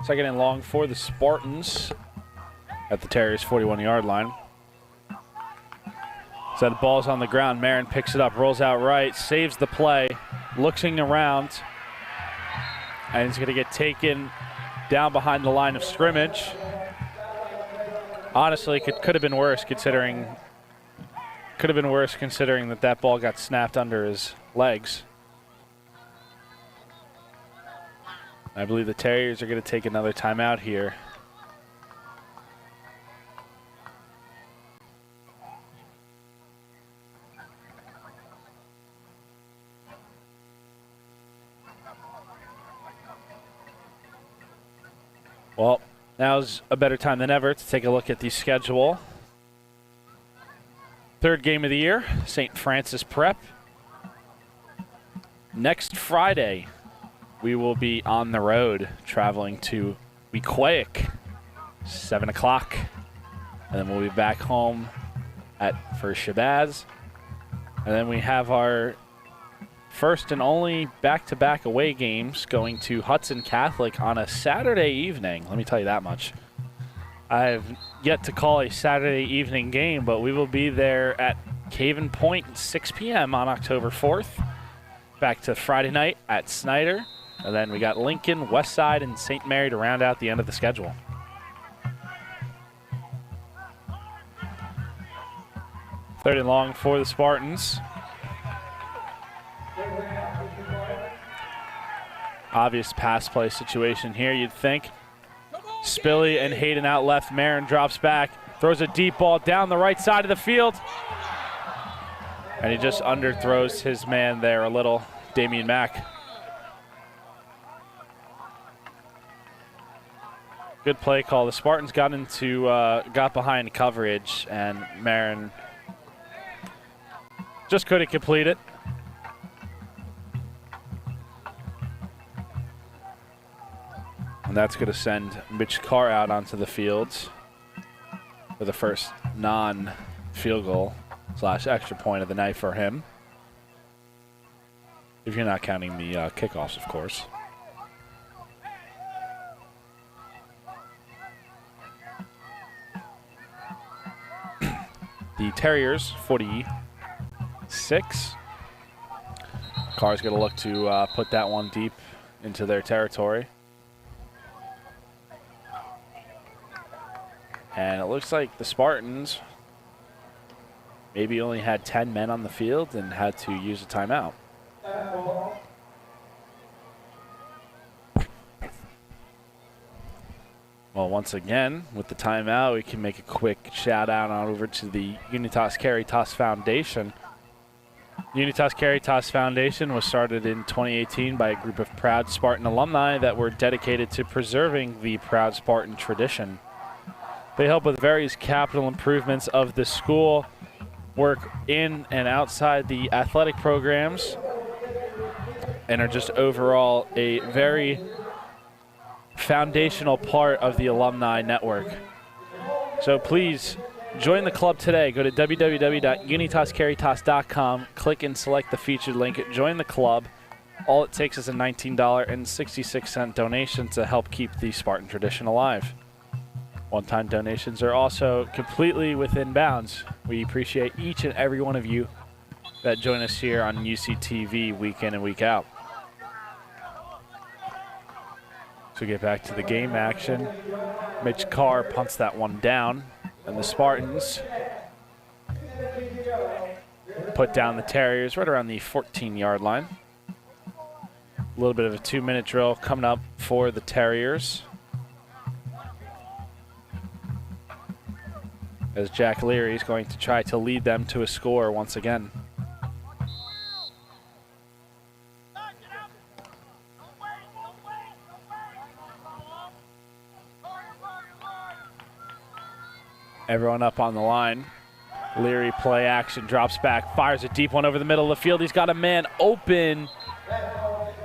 S3: Second and long for the Spartans at the Terriers' 41-yard line. So the ball's on the ground. Marin picks it up, rolls out right, saves the play, looking around, and he's going to get taken down behind the line of scrimmage. Honestly, could have been worse considering that ball got snapped under his legs. I believe the Terriers are going to take another timeout here. Well, now's a better time than ever to take a look at the schedule. Third game of the year, St. Francis Prep. Next Friday, we will be on the road traveling to Wequahic, 7 o'clock. And then we'll be back home for Shabazz. And then we have our first and only back-to-back away games going to Hudson Catholic on a Saturday evening. Let me tell you that much. I've yet to call a Saturday evening game, but we will be there at Caven Point at 6 p.m. on October 4th. Back to Friday night at Snyder. And then we got Lincoln, Westside, and St. Mary to round out the end of the schedule. Third and long for the Spartans. Obvious pass play situation here, you'd think. Spilly and Hayden out left. Marin drops back, throws a deep ball down the right side of the field. And he just underthrows his man there a little, Damian Mack. Good play call. The Spartans got behind coverage, and Marin just couldn't complete it. And that's going to send Mitch Carr out onto the field for the first non-field goal / extra point of the night for him. If you're not counting the kickoffs, of course. The Terriers, 46. Carr's going to look to put that one deep into their territory. And it looks like the Spartans maybe only had 10 men on the field and had to use a timeout. Well, once again, with the timeout, we can make a quick shout out on over to the Unitas Caritas Foundation. Unitas Caritas Foundation was started in 2018 by a group of proud Spartan alumni that were dedicated to preserving the proud Spartan tradition. They help with various capital improvements of the school, work in and outside the athletic programs, and are just overall a very foundational part of the alumni network. So please join the club today. Go to www.unitascaritas.com, click and select the featured link, join the club. All it takes is a $19.66 donation to help keep the Spartan tradition alive. One-time donations are also completely within bounds. We appreciate each and every one of you that join us here on UCTV week in and week out. So get back to the game action. Mitch Carr punts that one down, and the Spartans put down the Terriers right around the 14-yard line. A little bit of a 2-minute drill coming up for the Terriers, as Jack Leary is going to try to lead them to a score once again. Everyone up on the line. Leary play action, drops back, fires a deep one over the middle of the field. He's got a man open,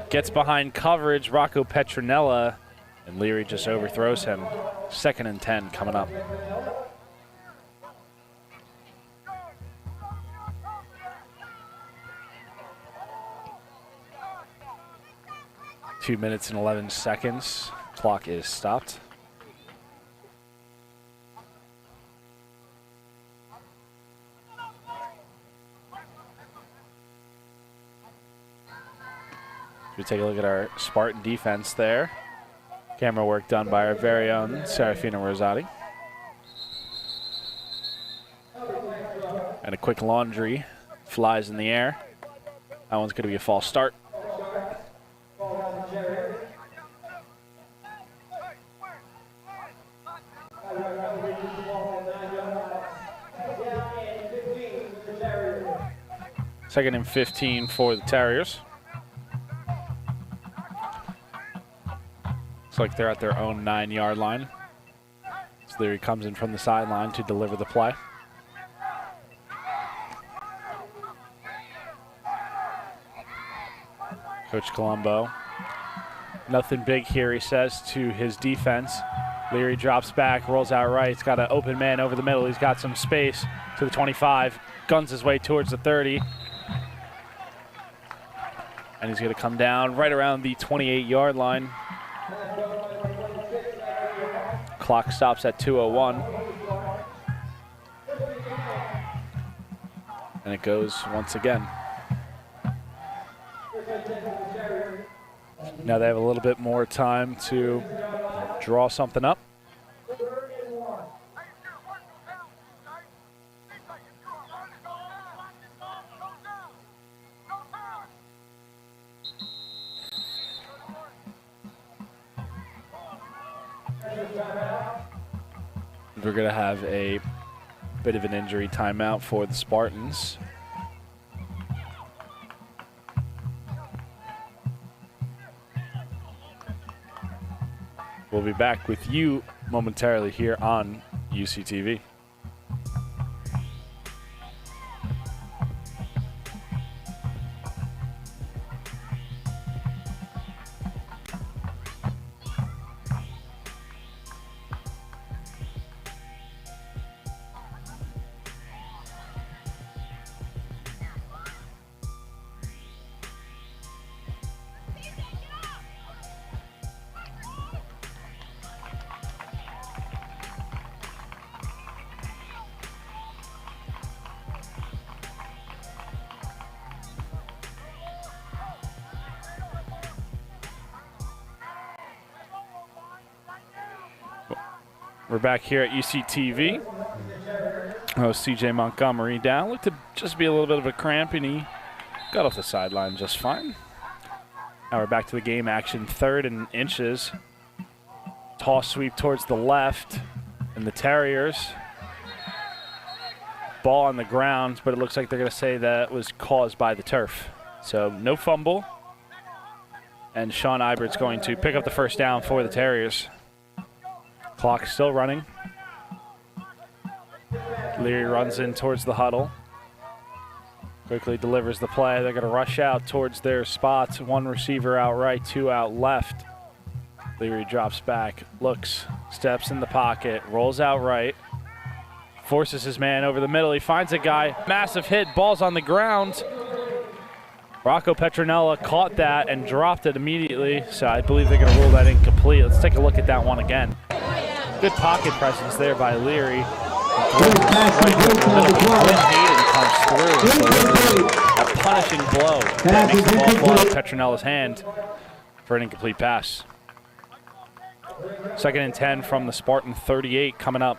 S3: gets behind coverage, Rocco Petronella, and Leary just overthrows him. 2nd and 10 coming up. Two minutes and 11 seconds. Clock is stopped. We take a look at our Spartan defense there. Camera work done by our very own Serafina Rosati. And a quick laundry flies in the air. That one's going to be a false start. Second and 15 for the Terriers. Looks like they're at their own 9-yard line. So there he comes in from the sideline to deliver the play. Coach Colombo. Nothing big here, he says to his defense. Leary drops back, rolls out right. He's got an open man over the middle. He's got some space to the 25. Guns his way towards the 30. And he's going to come down right around the 28-yard line. Clock stops at 2:01. And it goes once again. Now they have a little bit more time to draw something up. We're going to have a bit of an injury timeout for the Spartans. We'll be back with you momentarily here on UCTV. We're back here at UCTV. CJ Montgomery down. Looked to just be a little bit of a cramp, and he got off the sideline just fine. Now we're back to the game action. 3rd and inches. Toss sweep towards the left, and the Terriers. Ball on the ground, but it looks like they're going to say that was caused by the turf. So no fumble. And Sean Ibert's going to pick up the first down for the Terriers. Clock still running. Leary runs in towards the huddle. Quickly delivers the play. They're going to rush out towards their spots. 1 receiver out right, 2 out left. Leary drops back, looks, steps in the pocket, rolls out right. Forces his man over the middle. He finds a guy. Massive hit. Ball's on the ground. Rocco Petronella caught that and dropped it immediately. So I believe they're going to rule that incomplete. Let's take a look at that one again. Good pocket presence there by Leary. Hayden comes through. A punishing blow. That makes the ball fall out of Petronella's hand for an incomplete pass. 2nd and 10 from the Spartan 38 coming up.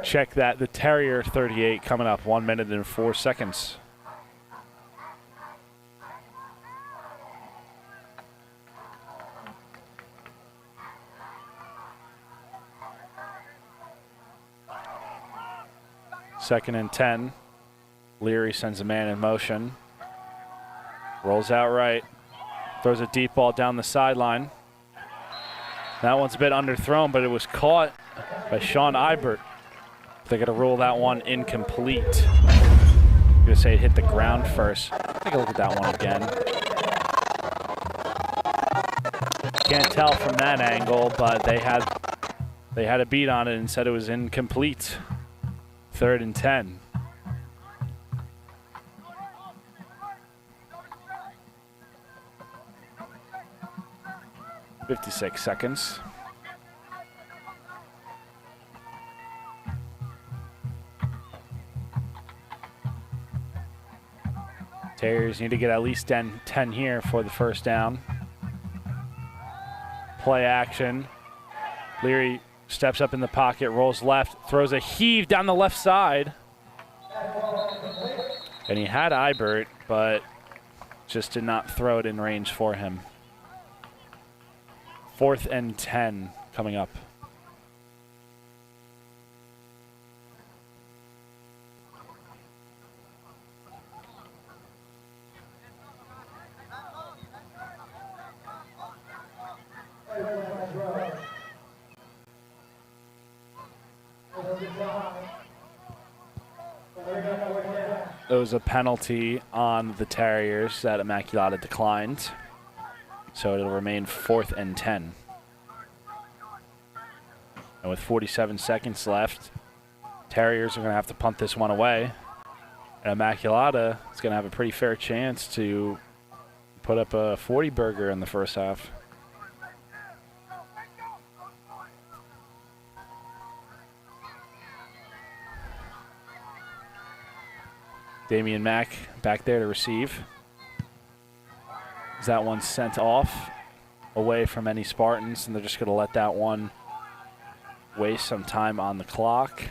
S3: Check that. The Terrier 38 coming up. 1 minute and 4 seconds. Second and 10. Leary sends a man in motion. Rolls out right. Throws a deep ball down the sideline. That one's a bit underthrown, but it was caught by Sean Ibert. They're going to rule that one incomplete. I'm going to say it hit the ground first. Take a look at that one again. Can't tell from that angle, but they had a beat on it and said it was incomplete. 3rd and 10. .56 seconds. Terriers need to get at least 10 here for the first down. Play action. Leary steps up in the pocket, rolls left, throws a heave down the left side. And he had Ibert, but just did not throw it in range for him. 4th and 10 coming up. There was a penalty on the Terriers that Immaculata declined. So it'll remain 4th and 10. And with 47 seconds left, Terriers are going to have to punt this one away. And Immaculata is going to have a pretty fair chance to put up a 40-burger in the first half. Damian Mack back there to receive. That one sent off away from any Spartans, and they're just going to let that one waste some time on the clock.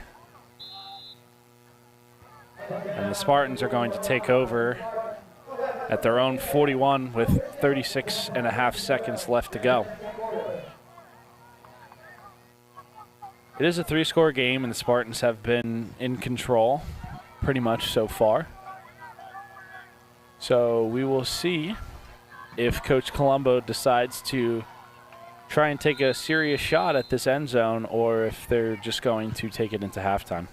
S3: And the Spartans are going to take over at their own 41 with 36.5 seconds left to go. It is a 3-score game, and the Spartans have been in control pretty much so far. So we will see if Coach Colombo decides to try and take a serious shot at this end zone, or if they're just going to take it into halftime.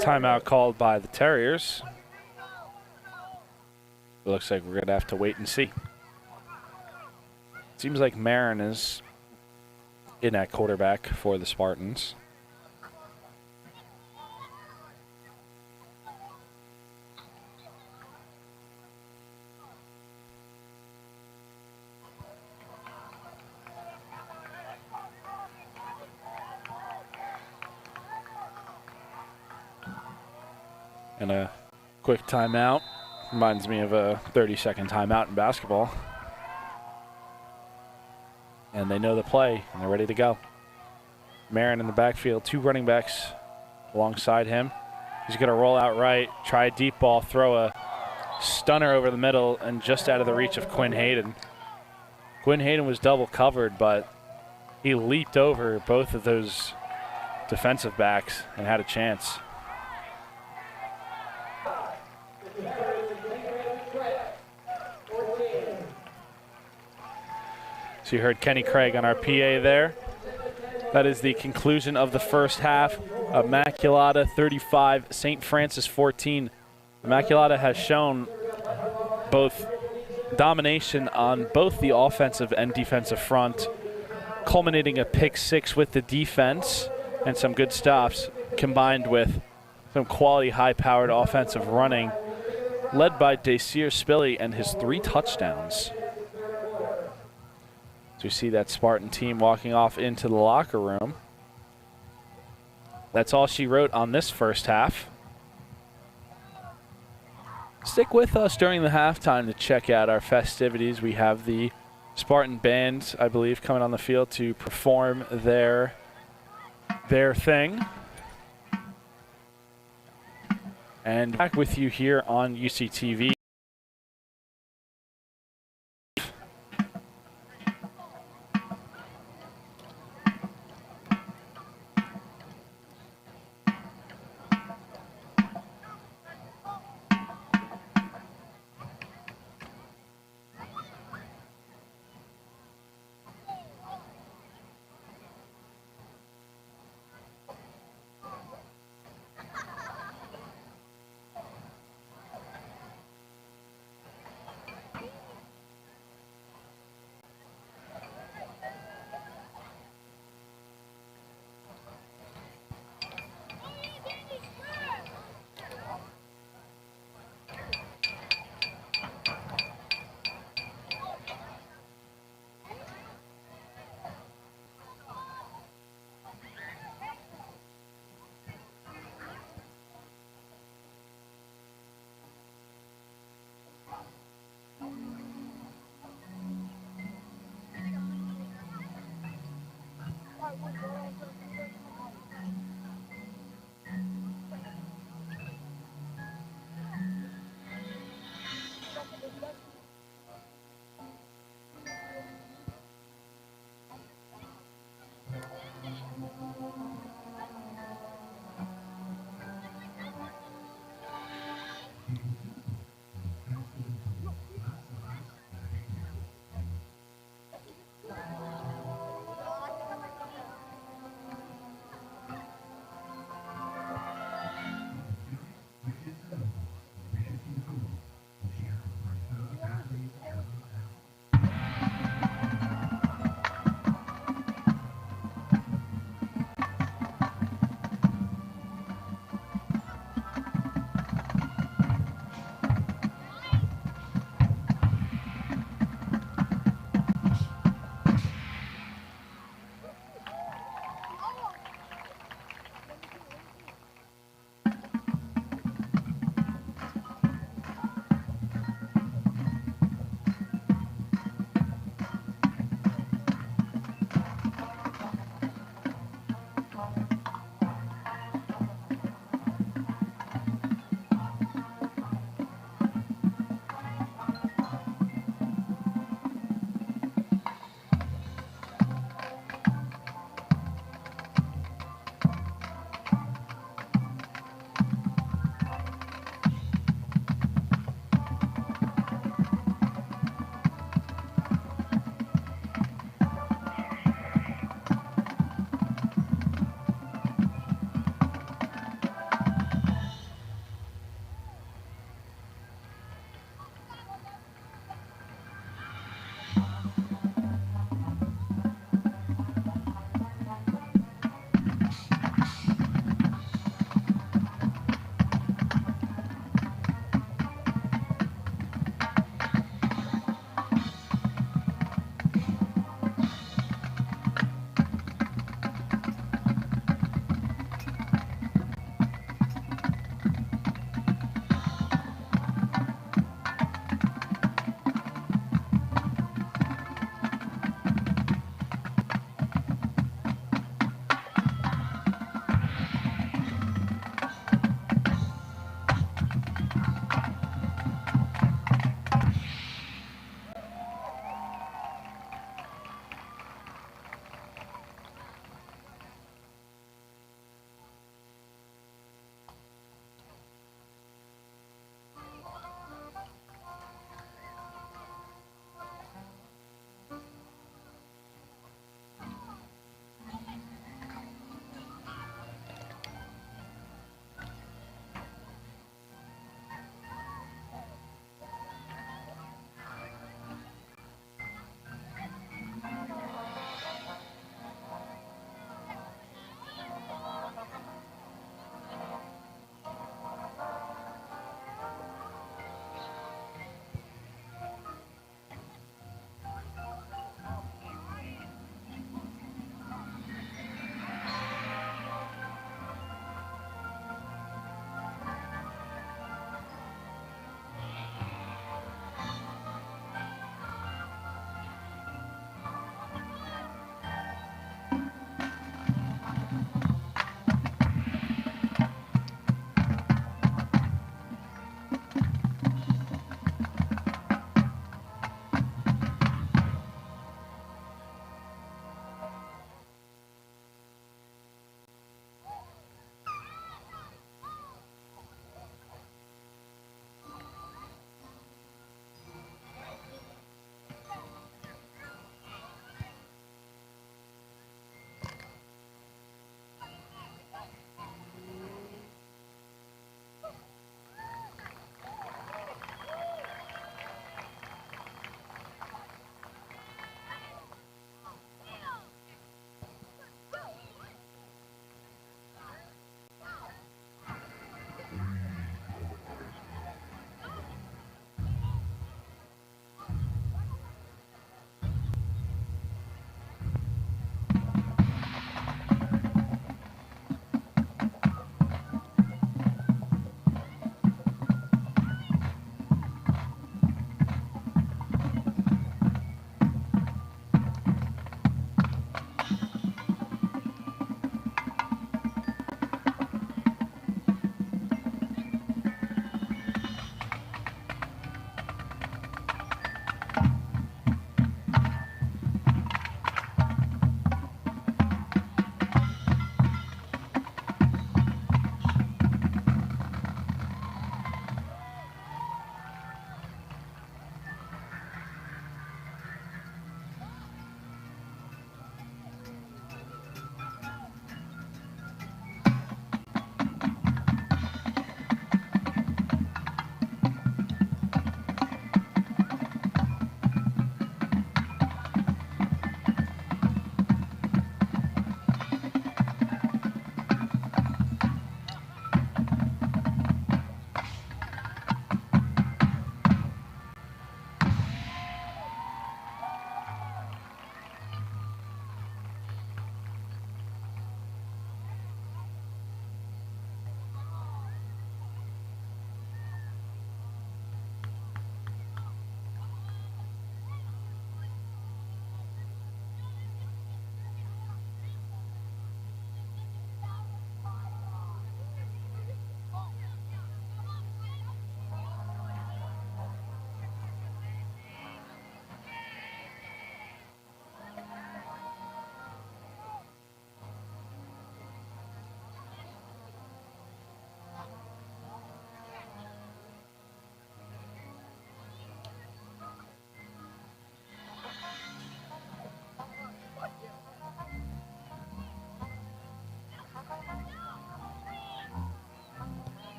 S3: Timeout called by the Terriers. It looks like we're going to have to wait and see. Seems like Marin is in at quarterback for the Spartans. And a quick timeout. Reminds me of a 30-second timeout in basketball. And they know the play, and they're ready to go. Marin in the backfield, 2 running backs alongside him. He's going to roll out right, try a deep ball, throw a stunner over the middle, and just out of the reach of Quinn Hayden. Quinn Hayden was double covered, but he leaped over both of those defensive backs and had a chance. So you heard Kenny Craig on our PA there. That is the conclusion of the first half. Immaculata 35, St. Francis 14. Immaculata has shown both domination on both the offensive and defensive front, culminating a pick 6 with the defense and some good stops, combined with some quality high-powered offensive running, led by Dacier Spilly and his 3 touchdowns. So you see that Spartan team walking off into the locker room. That's all she wrote on this first half. Stick with us during the halftime to check out our festivities. We have the Spartan band, I believe, coming on the field to perform their thing. And back with you here on UCTV.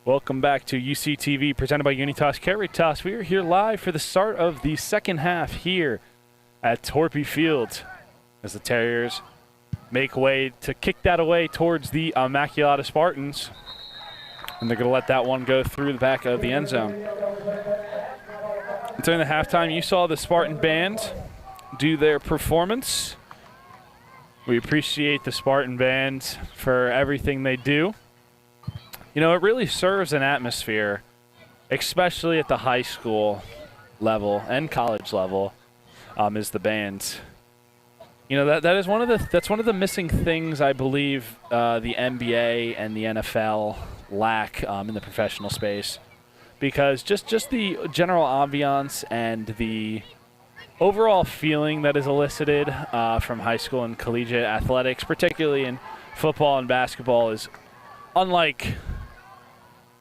S3: Welcome back to UCTV, presented by Unitas Caritas. We are here live for the start of the second half here at Torpy Field as the Terriers make way to kick that away towards the Immaculata Spartans. And they're going to let that one go through the back of the end zone. During the halftime, you saw the Spartan band do their performance. We appreciate the Spartan band for everything they do. You know, it really serves an atmosphere, especially at the high school level and college level, is the band. You know, that's one of the missing things I believe the NBA and the NFL lack in the professional space, because just the general ambiance and the overall feeling that is elicited from high school and collegiate athletics, particularly in football and basketball, is unlike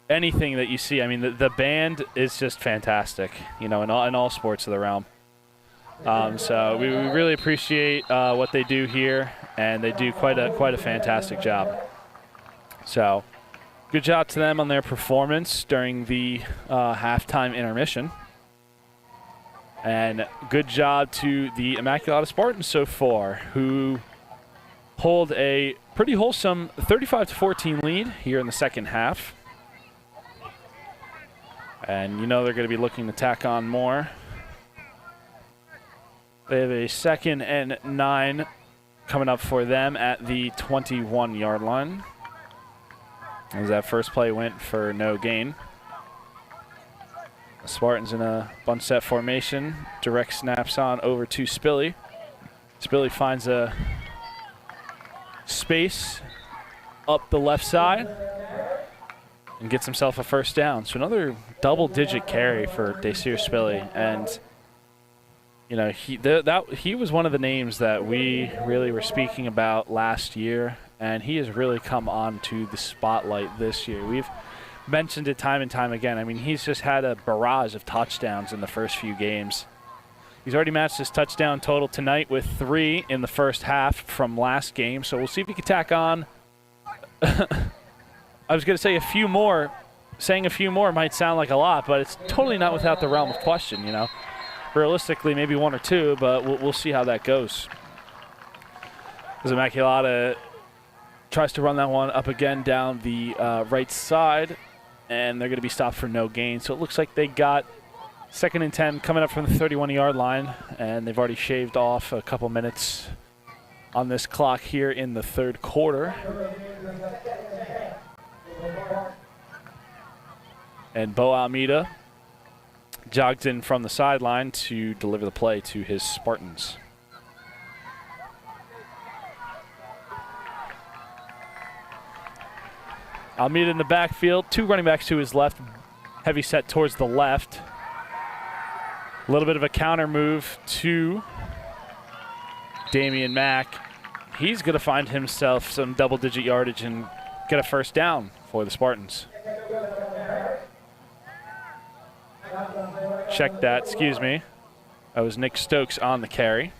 S3: anything that you see. I mean, the band is just fantastic, you know, in all sports of the realm. So we really appreciate what they do here, and they do quite a fantastic job. So good job to them on their performance during the halftime intermission. And good job to the Immaculata Spartans so far, who hold a pretty wholesome 35-14 lead here in the second half. And you know they're going to be looking to tack on more. They have a 2nd and 9 coming up for them at the 21-yard line, as that first play went for no gain. The Spartans in a bunch set formation. Direct snaps on over to Spilly. Spilly finds a space up the left side and gets himself a first down. So another double-digit carry for Desir Spilly. And, you know, he was one of the names that we really were speaking about last year, and he has really come on to the spotlight this year. We've mentioned it time and time again. I mean, he's just had a barrage of touchdowns in the first few games. He's already matched his touchdown total tonight with 3 in the first half from last game. So we'll see if he can tack on. I was going to say a few more. Saying a few more might sound like a lot, but it's totally not without the realm of question, you know. Realistically, maybe 1 or 2, but we'll see how that goes. As Immaculata tries to run that one up again down the right side, and they're going to be stopped for no gain. So it looks like they got 2nd and 10 coming up from the 31-yard line, and they've already shaved off a couple minutes on this clock here in the third quarter. And Bo Almeida jogged in from the sideline to deliver the play to his Spartans. Almeida in the backfield, 2 running backs to his left, heavy set towards the left. A little bit of a counter move to Damian Mack. He's going to find himself some double-digit yardage and get a first down for the Spartans. Check that, excuse me. That was Nick Stokes on the carry.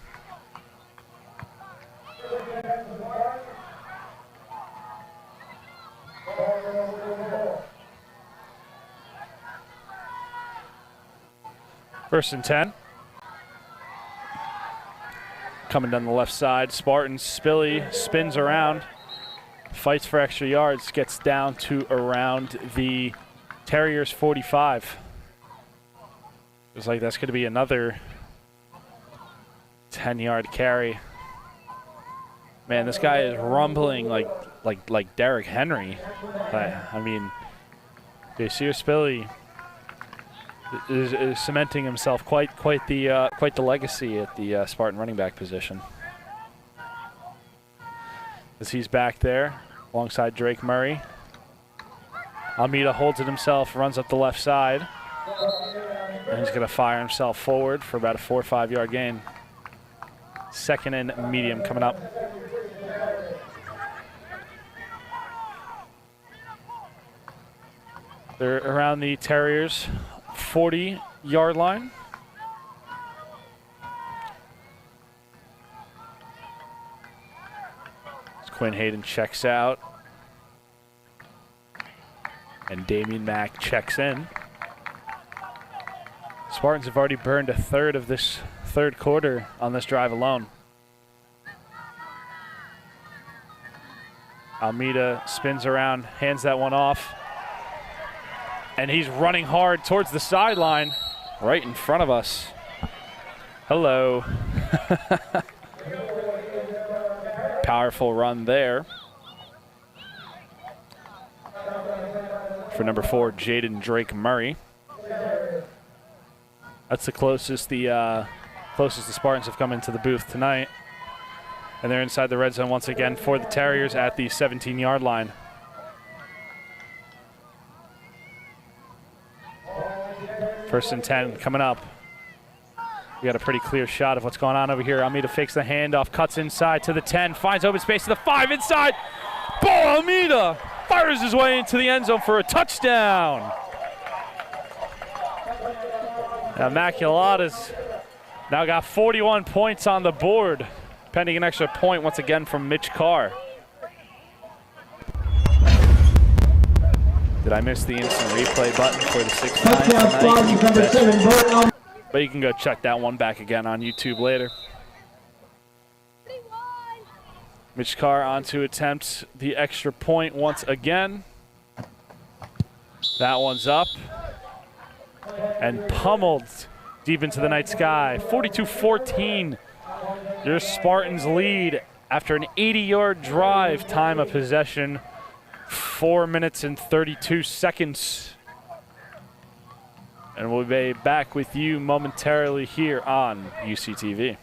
S3: First and 10. Coming down the left side, Spartans. Spilly spins around, fights for extra yards, gets down to around the Terriers 45. Looks like that's going to be another 10-yard carry. Man, this guy is rumbling like Derrick Henry. I mean, Desir Spilly is cementing himself quite the legacy at the Spartan running back position. As he's back there alongside Drake Murray. Almeida holds it himself, runs up the left side. And he's going to fire himself forward for about a 4 or 5 yard gain. 2nd and medium coming up. They're around the Terriers 40-yard line. As Quinn Hayden checks out. And Damian Mack checks in. Spartans have already burned a third of this third quarter on this drive alone. Almeida spins around, hands that one off. And he's running hard towards the sideline, right in front of us. Hello. Powerful run there for number 4, Jaden Drake Murray. That's the closest the Spartans have come into the booth tonight. And they're inside the red zone once again for the Terriers at the 17-yard line. First and 10 coming up. We got a pretty clear shot of what's going on over here. Almeida fakes the handoff, cuts inside to the 10, finds open space to the 5, inside. Ball, Almeida fires his way into the end zone for a touchdown. Immaculata's now got 41 points on the board, pending an extra point once again from Mitch Carr. Did I miss the instant replay button for the 6-9 tonight? But you can go check that one back again on YouTube later. Mitch Carr on to attempt the extra point once again. That one's up. And pummeled deep into the night sky. 42-14. Your Spartans lead after an 80-yard drive. Time of possession, 4 minutes and 32 seconds. And we'll be back with you momentarily here on UCTV.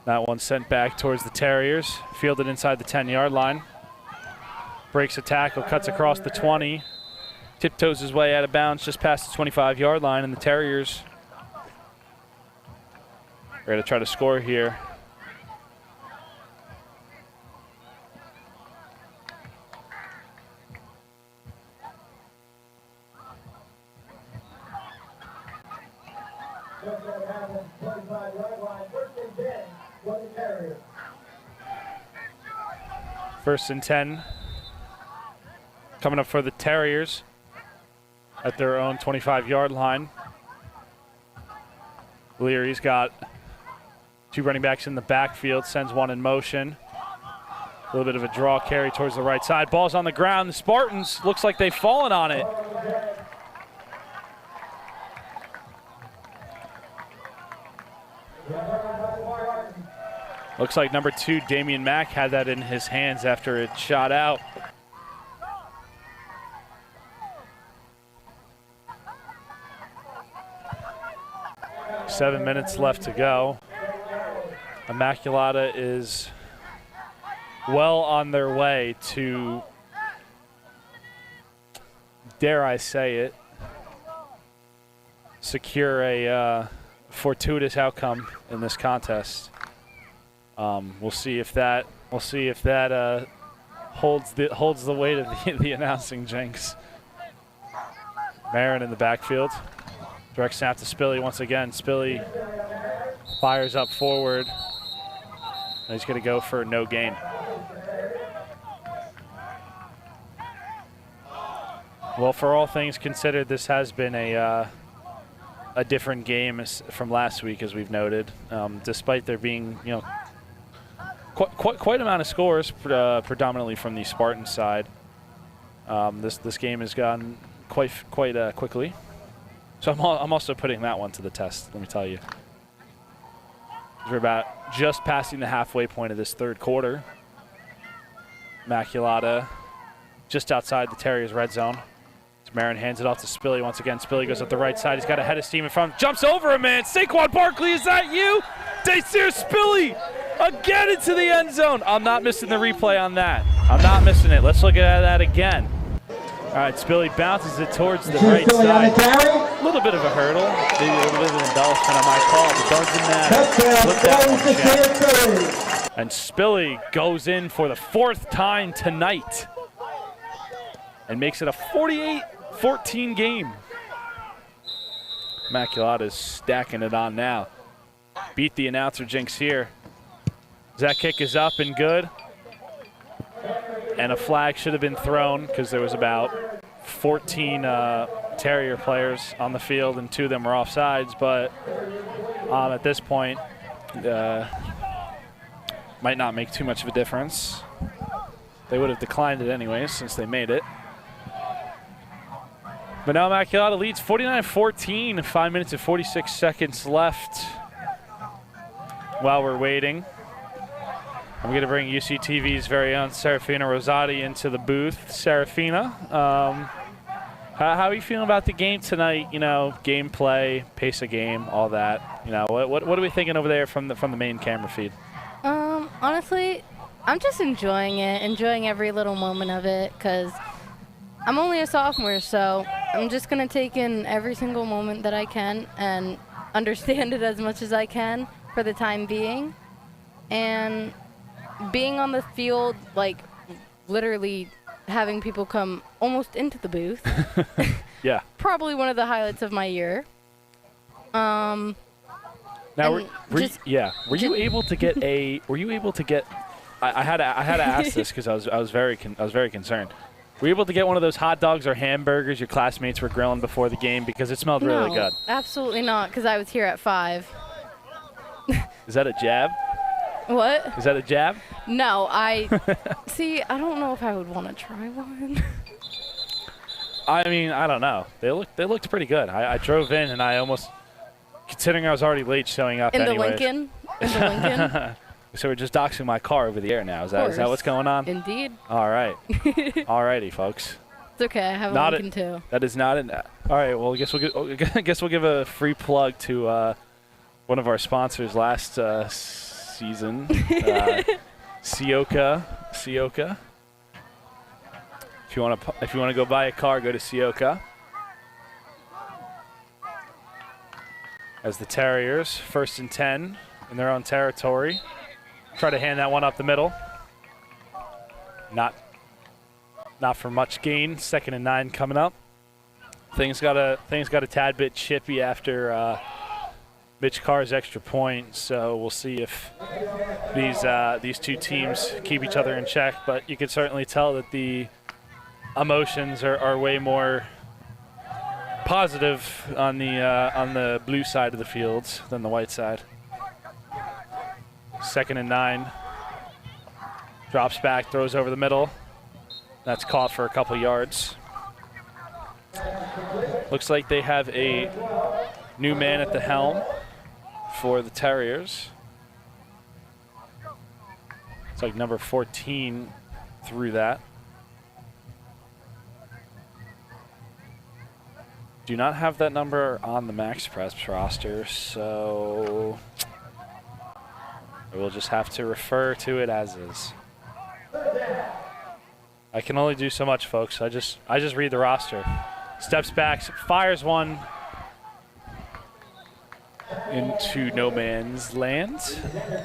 S3: That one sent back towards the Terriers, fielded inside the 10-yard line. Breaks a tackle, cuts across the 20, tiptoes his way out of bounds just past the 25-yard line, and the Terriers are going to try to score here. First and 10 coming up for the Terriers at their own 25-yard line. Leary's got 2 running backs in the backfield, sends one in motion. A little bit of a draw carry towards the right side. Ball's on the ground. The Spartans looks like they've fallen on it. Looks like number 2, Damian Mack, had that in his hands after it shot out. Seven minutes left to go. Immaculata is well on their way to, dare I say it, secure a fortuitous outcome in this contest. We'll see if that holds the weight of the announcing jinx. Marin in the backfield. Direct snap to Spilly once again. Spilly fires up forward. And he's going to go for no gain. Well, for all things considered, this has been a different game from last week, as we've noted. Despite there being, quite amount of scores, predominantly from the Spartan side. This game has gone quite quickly. So I'm also putting that one to the test, let me tell you. We're about just passing the halfway point of this third quarter. Immaculata just outside the Terriers' red zone. Marin hands it off to Spilly once again. Spilly goes up the right side. He's got a head of steam in front. Jumps over a man. Saquon Barkley, is that you? Dacier Spilly again into the end zone. I'm not missing the replay on that. I'm not missing it. Let's look at that again. All right, Spilly bounces it towards the right side. A little bit of a hurdle. Maybe a little bit of an embellishment on my call, but doesn't matter. Flip that one, Jack. And Spilly goes in for the 4th time tonight and makes it a 48-14 game. Immaculata is stacking it on now. Beat the announcer jinx here. That kick is up and good. And a flag should have been thrown because there was about 14 Terrier players on the field and 2 of them were offsides. But at this point, might not make too much of a difference. They would have declined it anyways since they made it. But now Immaculata leads 49-14, 5 minutes and 46 seconds left. While we're waiting, I'm going to bring UCTV's very own Serafina Rosati into the booth. Serafina, how are you feeling about the game tonight? You know, gameplay, pace of game, all that. You know, what are we thinking over there from the main camera feed?
S2: Honestly, I'm just enjoying it, enjoying every little moment of it, because I'm only a sophomore, so I'm just going to take in every single moment that I can and understand it as much as I can for the time being. And being on the field, like literally having people come almost into the booth.
S3: Yeah.
S2: Probably one of the highlights of my year.
S3: Now, were you able to get a? Were you able to get? I had to ask this because I was very concerned. Were you able to get one of those hot dogs or hamburgers your classmates were grilling before the game because it smelled really good?
S2: Absolutely not, because I was here at 5.
S3: Is that a jab?
S2: What?
S3: Is that a jab?
S2: No, see, I don't know if I would want to try one.
S3: I mean, I don't know. They looked pretty good. I drove in and I almost, considering I was already late showing up anyways.
S2: In the Lincoln?
S3: So we're just doxing my car over the air now. Is that what's going on?
S2: Indeed.
S3: All right. All righty, folks.
S2: It's okay. I have a Lincoln too.
S3: That is not an. All right. Well, I guess we'll give a free plug to one of our sponsors last season, Sioka. If you want to go buy a car, go to Sioka. As the Terriers, 1st and 10 in their own territory. Try to hand that one up the middle. Not for much gain. 2nd and 9 coming up. Things got a tad bit chippy after Mitch Carr's extra point, so we'll see if these two teams keep each other in check. But you can certainly tell that the emotions are way more positive on the blue side of the field than the white side. 2nd and 9. Drops back, throws over the middle. That's caught for a couple yards. Looks like they have a new man at the helm for the Terriers. It's like number 14 threw that. Do not have that number on the Max Press roster, so we'll just have to refer to it as is. I can only do so much, folks. I just read the roster. Steps back, fires one into no man's land,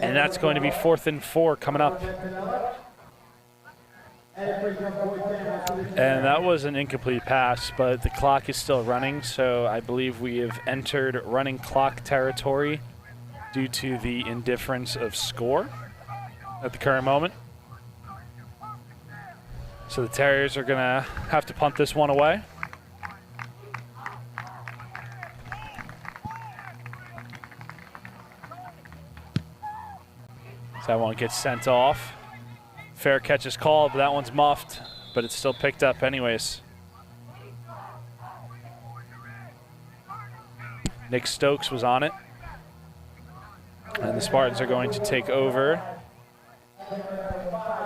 S3: and that's going to be 4th and 4 coming up. And that was an incomplete pass, but the clock is still running, so I believe we have entered running clock territory due to the indifference of score at the current moment. So the Terriers are going to have to punt this one away. So that one gets sent off. Fair catch is called, but that one's muffed, but it's still picked up anyways. Nick Stokes was on it. And the Spartans are going to take over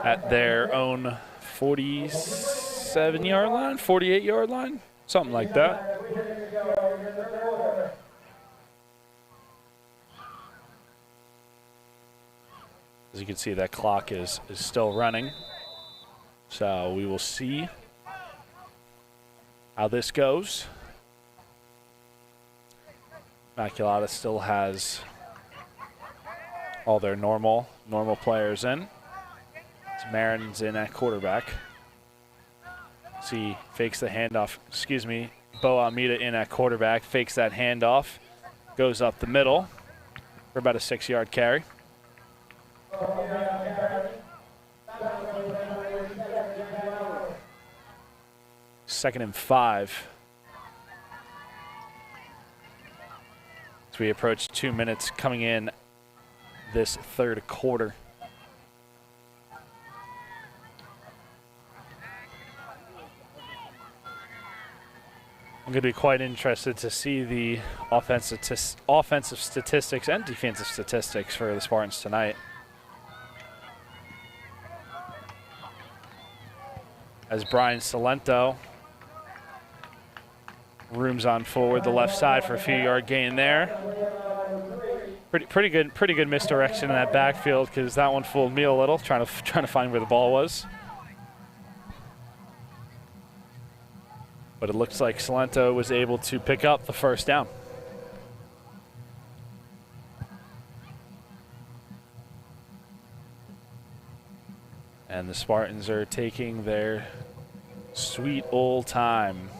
S3: at their own 47-yard line, 48-yard line, something like that. As you can see, that clock is still running. So we will see how this goes. Immaculata still has all their normal players in. It's Marin's in at quarterback. See, fakes the handoff. Excuse me, Bo Almeida in at quarterback. Fakes that handoff. Goes up the middle for about a 6-yard carry. Second and 5. As we approach 2 minutes coming in this third quarter. I'm going to be quite interested to see the offensive statistics and defensive statistics for the Spartans tonight. As Brian Salento rooms on forward the left side for a few-yard gain there. Pretty good misdirection in that backfield, because that one fooled me a little, trying to find where the ball was. But it looks like Salento was able to pick up the first down. And the Spartans are taking their sweet old time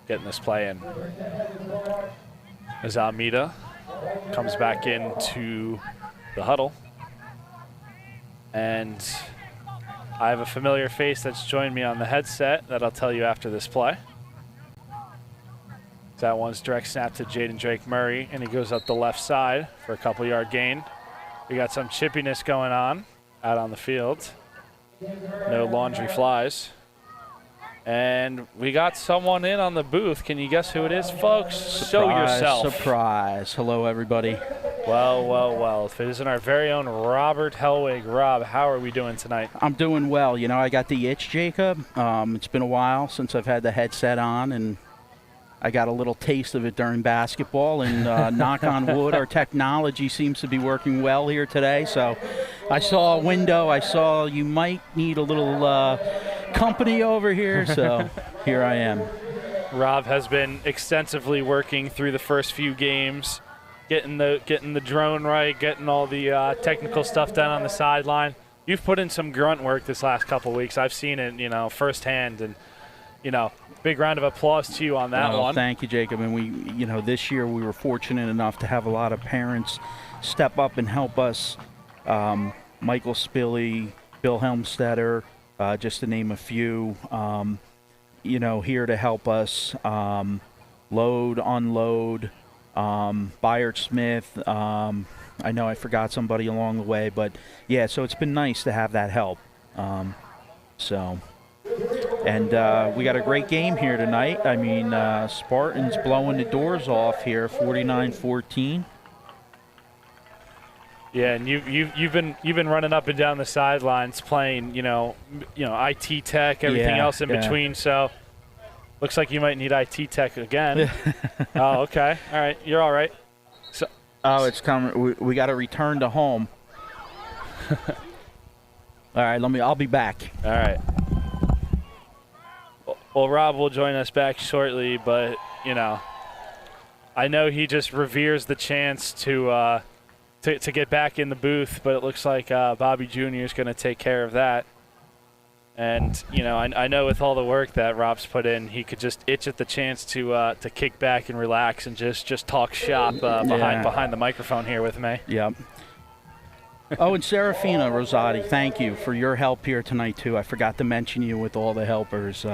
S3: getting this play in. As Almeida comes back into the huddle. And I have a familiar face that's joined me on the headset that I'll tell you after this play. That one's direct snap to Jaden Drake Murray, and he goes up the left side for a couple-yard gain. We got some chippiness going on out on the field. No laundry flies. And we got someone in on the booth. Can you guess who it is, folks? Show yourself.
S4: Surprise. Hello, everybody.
S3: Well. If it isn't our very own Robert Hellwig. Rob, how are we doing tonight?
S4: I'm doing well. You know, I got the itch, Jacob. It's been a while since I've had the headset on, and I got a little taste of it during basketball. And knock on wood, our technology seems to be working well here today. So I saw a window. I saw you might need a little company over here, so here I am.
S3: Rob has been extensively working through the first few games, getting the drone right, getting all the technical stuff done on the sideline. You've put in some grunt work this last couple of weeks. I've seen it, firsthand, and big round of applause to you on that one.
S4: Thank you, Jacob. And we, this year we were fortunate enough to have a lot of parents step up and help us. Michael Spilly, Bill Helmstetter, just to name a few, here to help us load, unload, Byard Smith. I know I forgot somebody along the way, but yeah, so it's been nice to have that help. And we got a great game here tonight. I mean, Spartans blowing the doors off here, 49-14.
S3: Yeah, and you've been running up and down the sidelines playing, IT tech, everything else in between. So looks like you might need IT tech again. Oh, okay, all right, you're all right. So,
S4: it's coming. We got to return to home. All right, I'll be back.
S3: All right. Well, Rob will join us back shortly, but I know he just reveres the chance to get back in the booth, but it looks like Bobby Jr. is going to take care of that. And, I know with all the work that Rob's put in, he could just itch at the chance to kick back and relax and just talk shop behind the microphone here with me.
S4: Yep. Oh, and Serafina Rosati, thank you for your help here tonight, too. I forgot to mention you with all the helpers.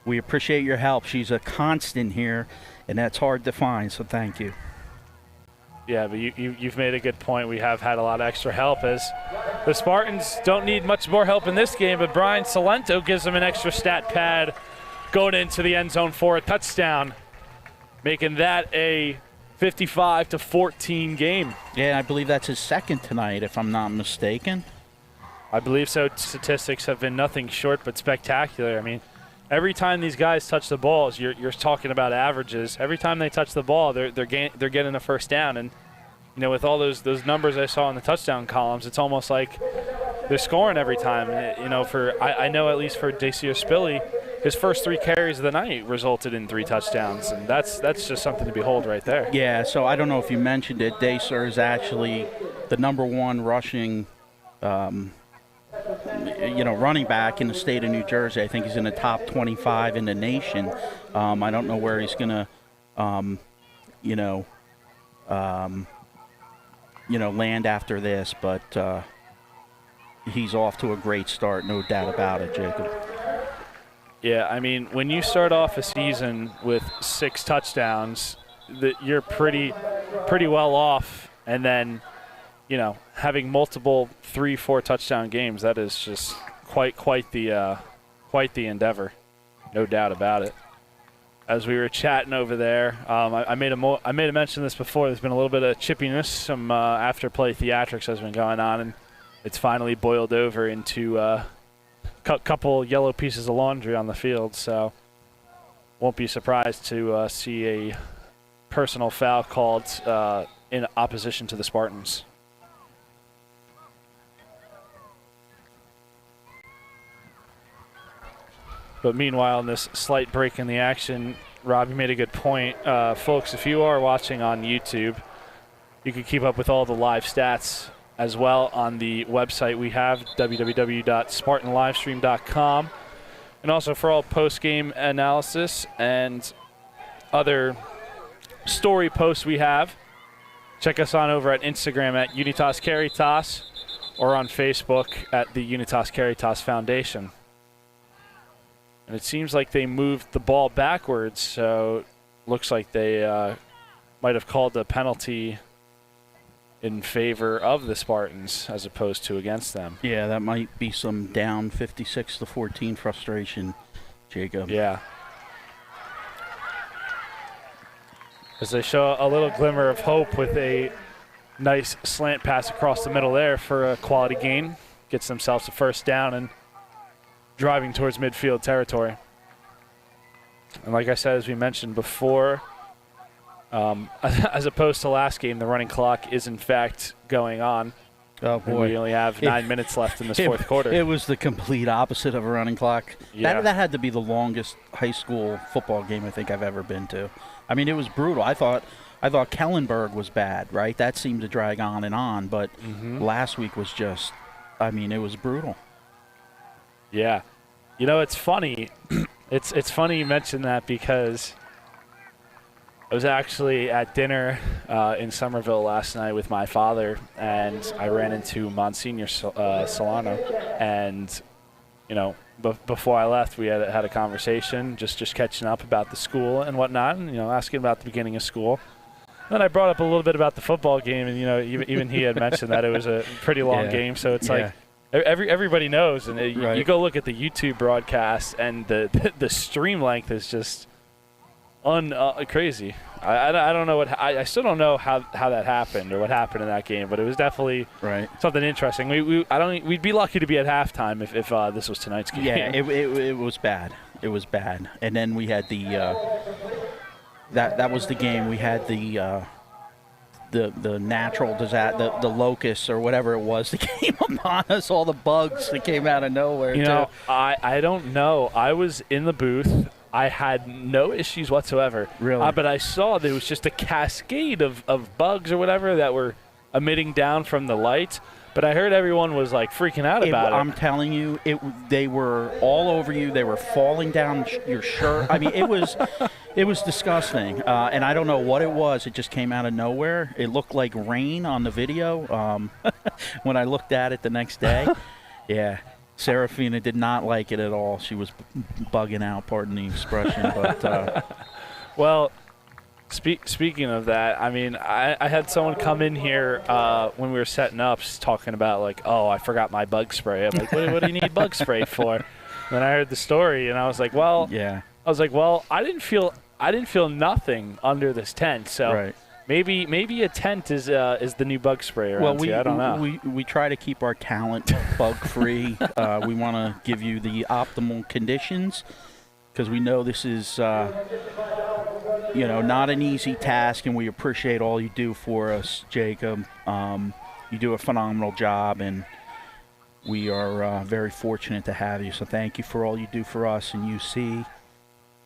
S4: We appreciate your help. She's a constant here, and that's hard to find, so thank you.
S3: Yeah, but you've made a good point. We have had a lot of extra help, as the Spartans don't need much more help in this game, but Brian Salento gives them an extra stat pad going into the end zone for a touchdown, making that a 55-14 game.
S4: Yeah, I believe that's his second tonight, if I'm not mistaken.
S3: I believe so. Statistics have been nothing short but spectacular. I mean, every time these guys touch the balls, you're talking about averages. Every time they touch the ball, they're getting a first down. And you know, with all those numbers I saw in the touchdown columns, it's almost like they're scoring every time. You know, I know at least for Jacob Schmidt, his first 3 carries of the night resulted in 3 touchdowns, and that's just something to behold right there.
S4: Yeah. So I don't know if you mentioned it. Dacer is actually the #1 rushing. Running back in the state of New Jersey. I think he's in the top 25 in the nation. I don't know where he's going to, land after this, but he's off to a great start, no doubt about it, Jacob.
S3: Yeah, I mean, when you start off a season with 6 touchdowns, you're pretty well off, and then having multiple 3-4 touchdown games, that is just quite the endeavor, no doubt about it. As we were chatting over there, I made a mention of this before. There's been a little bit of chippiness, some after-play theatrics has been going on, and it's finally boiled over into a couple yellow pieces of laundry on the field. So, won't be surprised to see a personal foul called in opposition to the Spartans. But meanwhile, in this slight break in the action, Robbie made a good point. Folks, if you are watching on YouTube, you can keep up with all the live stats as well on the website we have, www.spartanlivestream.com. And also for all post-game analysis and other story posts we have, check us on over at Instagram at Unitas Caritas or on Facebook at the Unitas Caritas Foundation. And it seems like they moved the ball backwards, so looks like they might have called the penalty in favor of the Spartans as opposed to against them.
S4: Yeah, that might be some down 56-14 frustration, Jacob.
S3: Yeah. As they show a little glimmer of hope with a nice slant pass across the middle there for a quality gain. Gets themselves a first down and driving towards midfield territory. And like I said, as we mentioned before, as opposed to last game, the running clock is in fact going on.
S4: Oh, boy.
S3: We only have 9 minutes left in this fourth quarter.
S4: It was the complete opposite of a running clock.
S3: Yeah.
S4: That had to be the longest high school football game I think I've ever been to. I mean, it was brutal. I thought Kellenberg was bad, right? That seemed to drag on, but last week was just, it was brutal.
S3: Yeah. You know, it's funny. It's funny you mentioned that because I was actually at dinner in Somerville last night with my father, and I ran into Monsignor Solano. And, before I left, we had a conversation, just catching up about the school and whatnot, and, asking about the beginning of school. Then I brought up a little bit about the football game, and, even he had mentioned that it was a pretty long game, so it's like, everybody knows, and you go look at the YouTube broadcast, and the stream length is just crazy. I don't know I still don't know how that happened or what happened in that game, but it was definitely something interesting. We'd be lucky to be at halftime if this was tonight's game.
S4: Yeah, it was bad. It was bad, and then we had the that was the game. We had the natural disaster, the locusts or whatever it was that came upon us, all the bugs that came out of nowhere.
S3: I don't know. I was in the booth. I had no issues whatsoever.
S4: Really?
S3: But I saw there was just a cascade of bugs or whatever that were emitting down from the light. But I heard everyone was like freaking out about it.
S4: I'm telling you, they were all over you. They were falling down your shirt. It was disgusting. And I don't know what it was. It just came out of nowhere. It looked like rain on the video when I looked at it the next day. Yeah. Serafina did not like it at all. She was bugging out, pardon the expression. But
S3: well, speaking of that, I had someone come in here when we were setting up talking about like, oh, I forgot my bug spray. I'm like, what do you need bug spray for? And then I heard the story, and I was like, well, I didn't feel nothing under this tent. So maybe a tent is the new bug spray around here. I don't know.
S4: We try to keep our talent bug free. We want to give you the optimal conditions because we know this is not an easy task, and we appreciate all you do for us, Jacob. You do a phenomenal job, and we are very fortunate to have you. So thank you for all you do for us and UC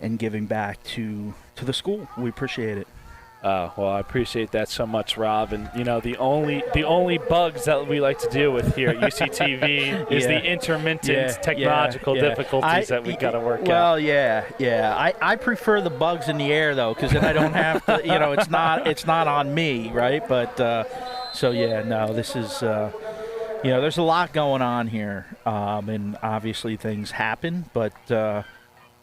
S4: and giving back to the school. We appreciate it.
S3: Well, I appreciate that so much, Rob. And the only bugs that we like to deal with here at UCTV is the intermittent technological difficulties that we've got to work out.
S4: Well, I prefer the bugs in the air though, because then I don't have to. It's not on me, right? But this is. There's a lot going on here, and obviously things happen. But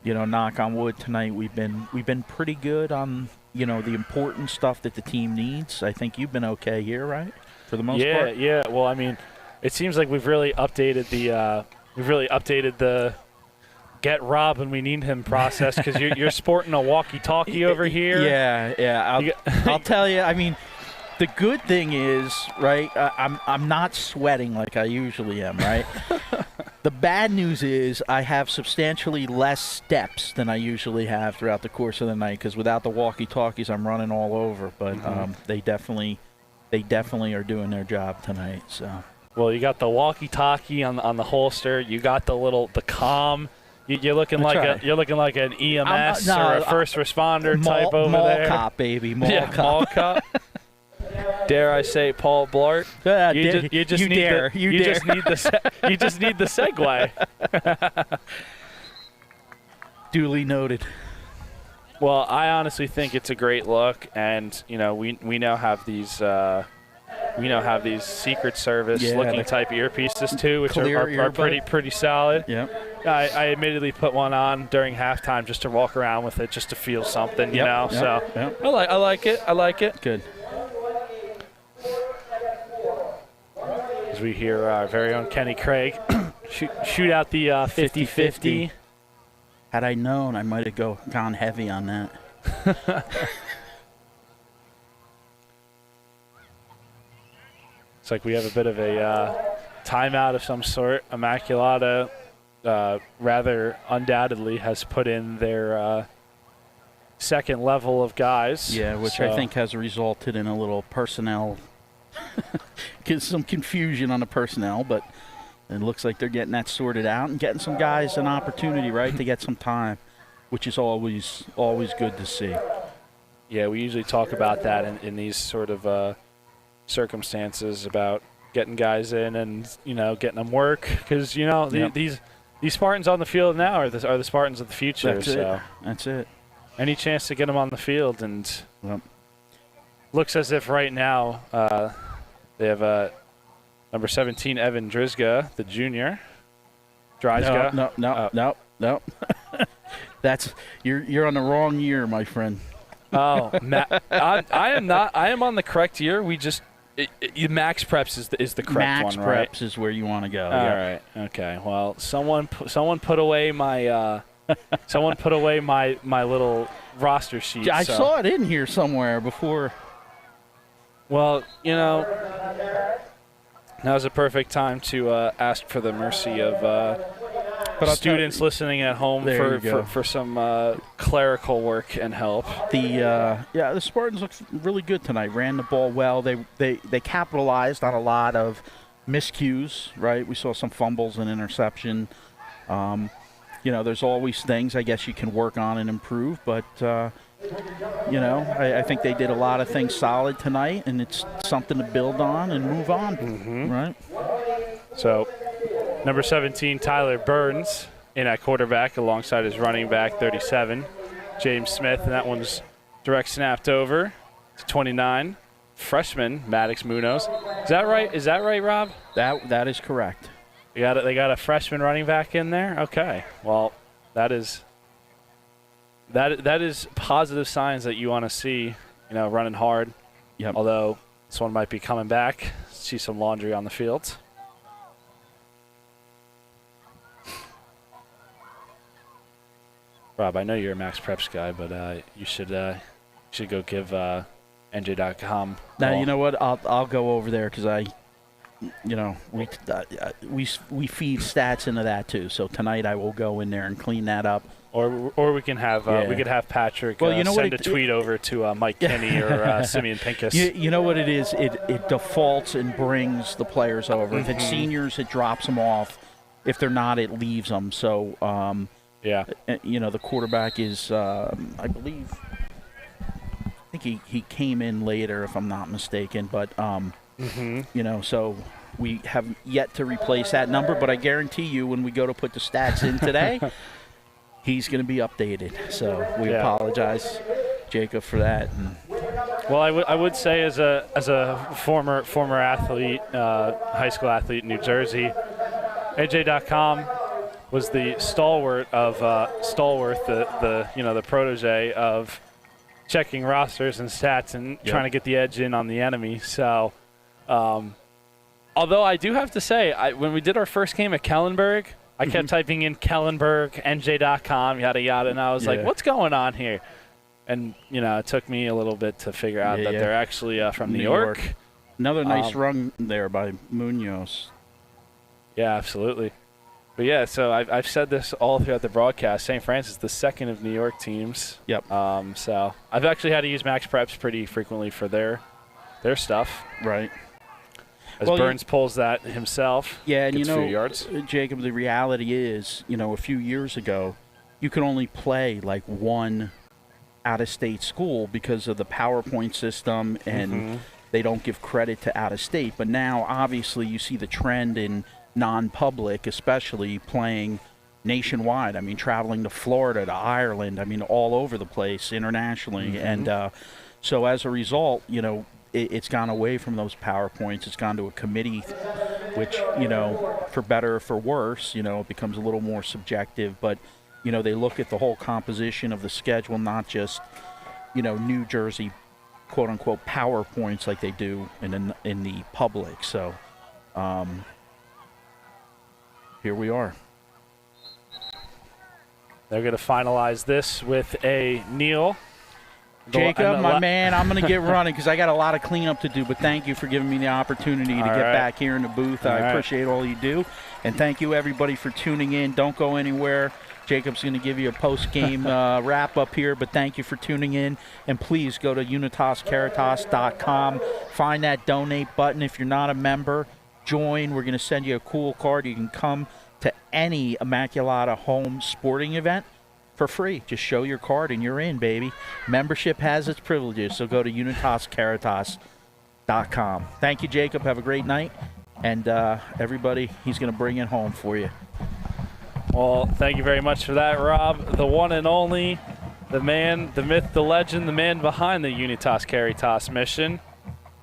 S4: knock on wood, tonight we've been pretty good on. The important stuff that the team needs. I think you've been okay here, right? For the most part?
S3: Yeah. Well, I mean, it seems like we've really updated the get Rob when we need him process because you're sporting a walkie-talkie over here.
S4: Yeah. I'll tell you, I mean, the good thing is, right, I'm not sweating like I usually am, right? The bad news is I have substantially less steps than I usually have throughout the course of the night because without the walkie-talkies, I'm running all over. But they definitely are doing their job tonight. So.
S3: Well, you got the walkie-talkie on the holster. You got the comm. You're looking like an EMS or a first responder type over
S4: mall
S3: there.
S4: Mall cop, baby. Mall cop.
S3: Mall cop. Dare I say, Paul Blart? You just need the segue.
S4: Duly noted.
S3: Well, I honestly think it's a great look, and we now have these Secret Service looking type earpieces too, which are pretty solid.
S4: Yep.
S3: I admittedly put one on during halftime just to walk around with it, just to feel something,
S4: Yep.
S3: So I like it.
S4: Good.
S3: As we hear our very own Kenny Craig shoot out the 50-50.
S4: Had I known, I might have gone heavy on that.
S3: It's like we have a bit of a timeout of some sort. Immaculata rather undoubtedly has put in their second level of guys.
S4: Yeah, which I think has resulted in a little personnel some confusion on the personnel, but it looks like they're getting that sorted out and getting some guys an opportunity, right, to get some time, which is always good to see.
S3: Yeah, we usually talk about that in these sort of circumstances about getting guys in and getting them work because these Spartans on the field now are the Spartans of the future.
S4: That's it.
S3: Any chance to get them on the field, and looks as if right now they have number 17 Evan Drizga, the junior.
S4: No. That's you're on the wrong year, my friend.
S3: Oh, I am not. I am on the correct year. We just Max Preps is the correct one, right?
S4: Max Preps is where you want to go.
S3: All right. Okay. Well, someone put away my my little roster sheet.
S4: I saw it in here somewhere before.
S3: Well, now's a perfect time to ask for the mercy of students listening at home for some clerical work and help.
S4: The Spartans looked really good tonight. Ran the ball well. They capitalized on a lot of miscues. Right, we saw some fumbles and interception. There's always things I guess you can work on and improve, but I think they did a lot of things solid tonight, and it's something to build on and move on, right?
S3: So, number 17, Tyler Burns, in at quarterback alongside his running back, 37, James Smith, and that one's direct snapped over to 29, freshman Maddox Munoz. Is that right, Rob?
S4: That is correct.
S3: They got a freshman running back in there? Okay. Well, that is positive signs that you want to see, running hard.
S4: Yep.
S3: Although this one might be coming back. See some laundry on the field. Rob, I know you're a Max Preps guy, but you should go give NJ.com.
S4: Now, you know what? I'll go over there because we feed stats into that too. So tonight I will go in there and clean that up.
S3: Or we can have we could have Patrick send a tweet over to Mike Kinney or Simeon Pincus.
S4: You know what it is? It defaults and brings the players over. If it's seniors, it drops them off. If they're not, it leaves them. So the quarterback is I believe. I think he came in later, if I'm not mistaken. But so we have yet to replace that number. But I guarantee you, when we go to put the stats in today. He's going to be updated, so we apologize, Jacob, for that.
S3: Well, I would say as a former athlete, high school athlete in New Jersey, AJ.com was the stalwart, the protege of checking rosters and stats and trying to get the edge in on the enemy. So, although I do have to say, when we did our first game at Kellenberg. I kept typing in Kellenberg, NJ.com, yada, yada, and I was like, what's going on here? And, it took me a little bit to figure out that they're actually from New York.
S4: Another nice run there by Munoz.
S3: Yeah, absolutely. But, so I've said this all throughout the broadcast. St. Francis is the second of New York teams.
S4: Yep.
S3: So I've actually had to use Max Preps pretty frequently for their stuff.
S4: Right.
S3: As Burns pulls that himself.
S4: Yeah, and
S3: a few yards.
S4: Jacob, the reality is, a few years ago, you could only play like one out-of-state school because of the PowerPoint system, and they don't give credit to out-of-state. But now, obviously, you see the trend in non-public, especially playing nationwide. I mean, traveling to Florida, to Ireland, all over the place internationally. And so as a result, it's gone away from those PowerPoints. It's gone to a committee, which, for better or for worse, it becomes a little more subjective. But, they look at the whole composition of the schedule, not just, New Jersey, quote-unquote, PowerPoints like they do in the public. So here we are.
S3: They're going to finalize this with a kneel.
S4: Jacob, my man, I'm going to get running because I got a lot of cleanup to do, but thank you for giving me the opportunity to get back here in the booth. I appreciate all you do, and thank you, everybody, for tuning in. Don't go anywhere. Jacob's going to give you a post-game wrap-up here, but thank you for tuning in, and please go to UnitasCaritas.com. Find that donate button. If you're not a member, join. We're going to send you a cool card. You can come to any Immaculata home sporting event for free. Just show your card and you're in, baby. Membership has its privileges, so go to UnitasCaritas.com. Thank you, Jacob. Have a great night. And everybody, he's going to bring it home for you.
S3: Well, thank you very much for that, Rob. The one and only, the man, the myth, the legend, the man behind the Unitas Caritas mission,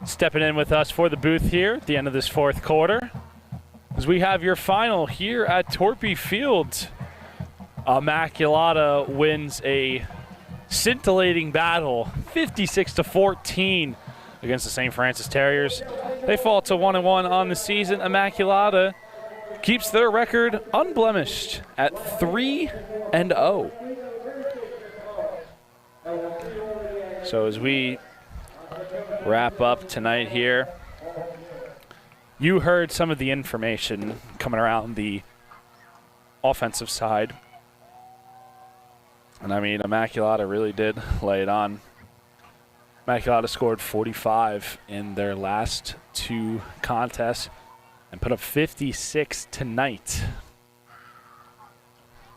S3: stepping in with us for the booth here at the end of this fourth quarter. As we have your final here at Torpy Field. Immaculata wins a scintillating battle, 56-14 against the St. Francis Terriers. They fall to 1-1 on the season. Immaculata keeps their record unblemished at 3-0. So as we wrap up tonight here, you heard some of the information coming around the offensive side. And Immaculata really did lay it on. Immaculata scored 45 in their last two contests and put up 56 tonight.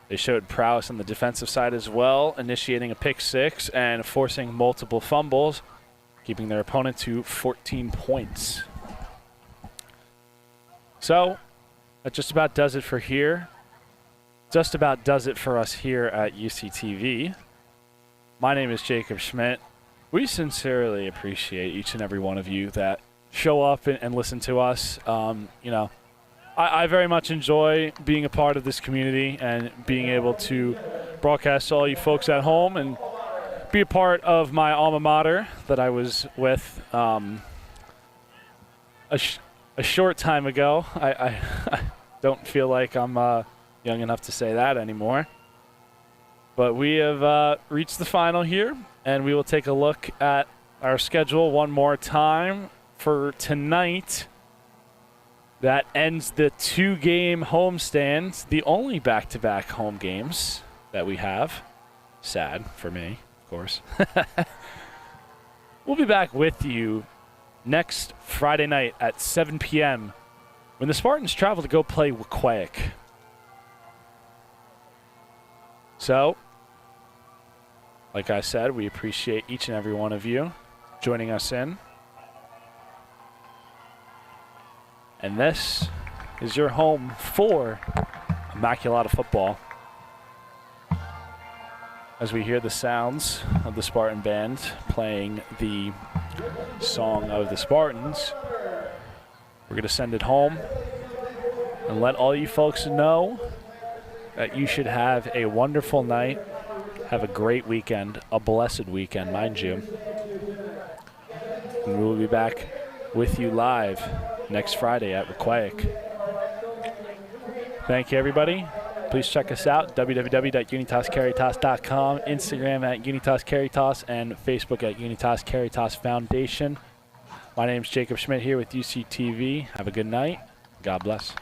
S3: They showed prowess on the defensive side as well, initiating a pick six and forcing multiple fumbles, keeping their opponent to 14 points. So that just about does it for here. Just about does it for us here at UCTV. My name is Jacob Schmidt. We sincerely appreciate each and every one of you that show up and listen to us. I very much enjoy being a part of this community and being able to broadcast to all you folks at home and be a part of my alma mater that I was with a short time ago. I don't feel like I'm young enough to say that anymore. But we have reached the final here, and we will take a look at our schedule one more time for tonight. That ends the 2-game homestand, the only back-to-back home games that we have. Sad for me, of course. We'll be back with you next Friday night at 7 p.m. when the Spartans travel to go play Wequahic. So, like I said, we appreciate each and every one of you joining us in. And this is your home for Immaculata Football. As we hear the sounds of the Spartan Band playing the song of the Spartans, we're going to send it home and let all you folks know that you should have a wonderful night, have a great weekend, a blessed weekend, mind you. And we will be back with you live next Friday at Wequahic. Thank you, everybody. Please check us out, www.unitascaritas.com, Instagram at Unitas Caritas, and Facebook at Unitas Caritas Foundation. My name is Jacob Schmidt here with UCTV. Have a good night. God bless.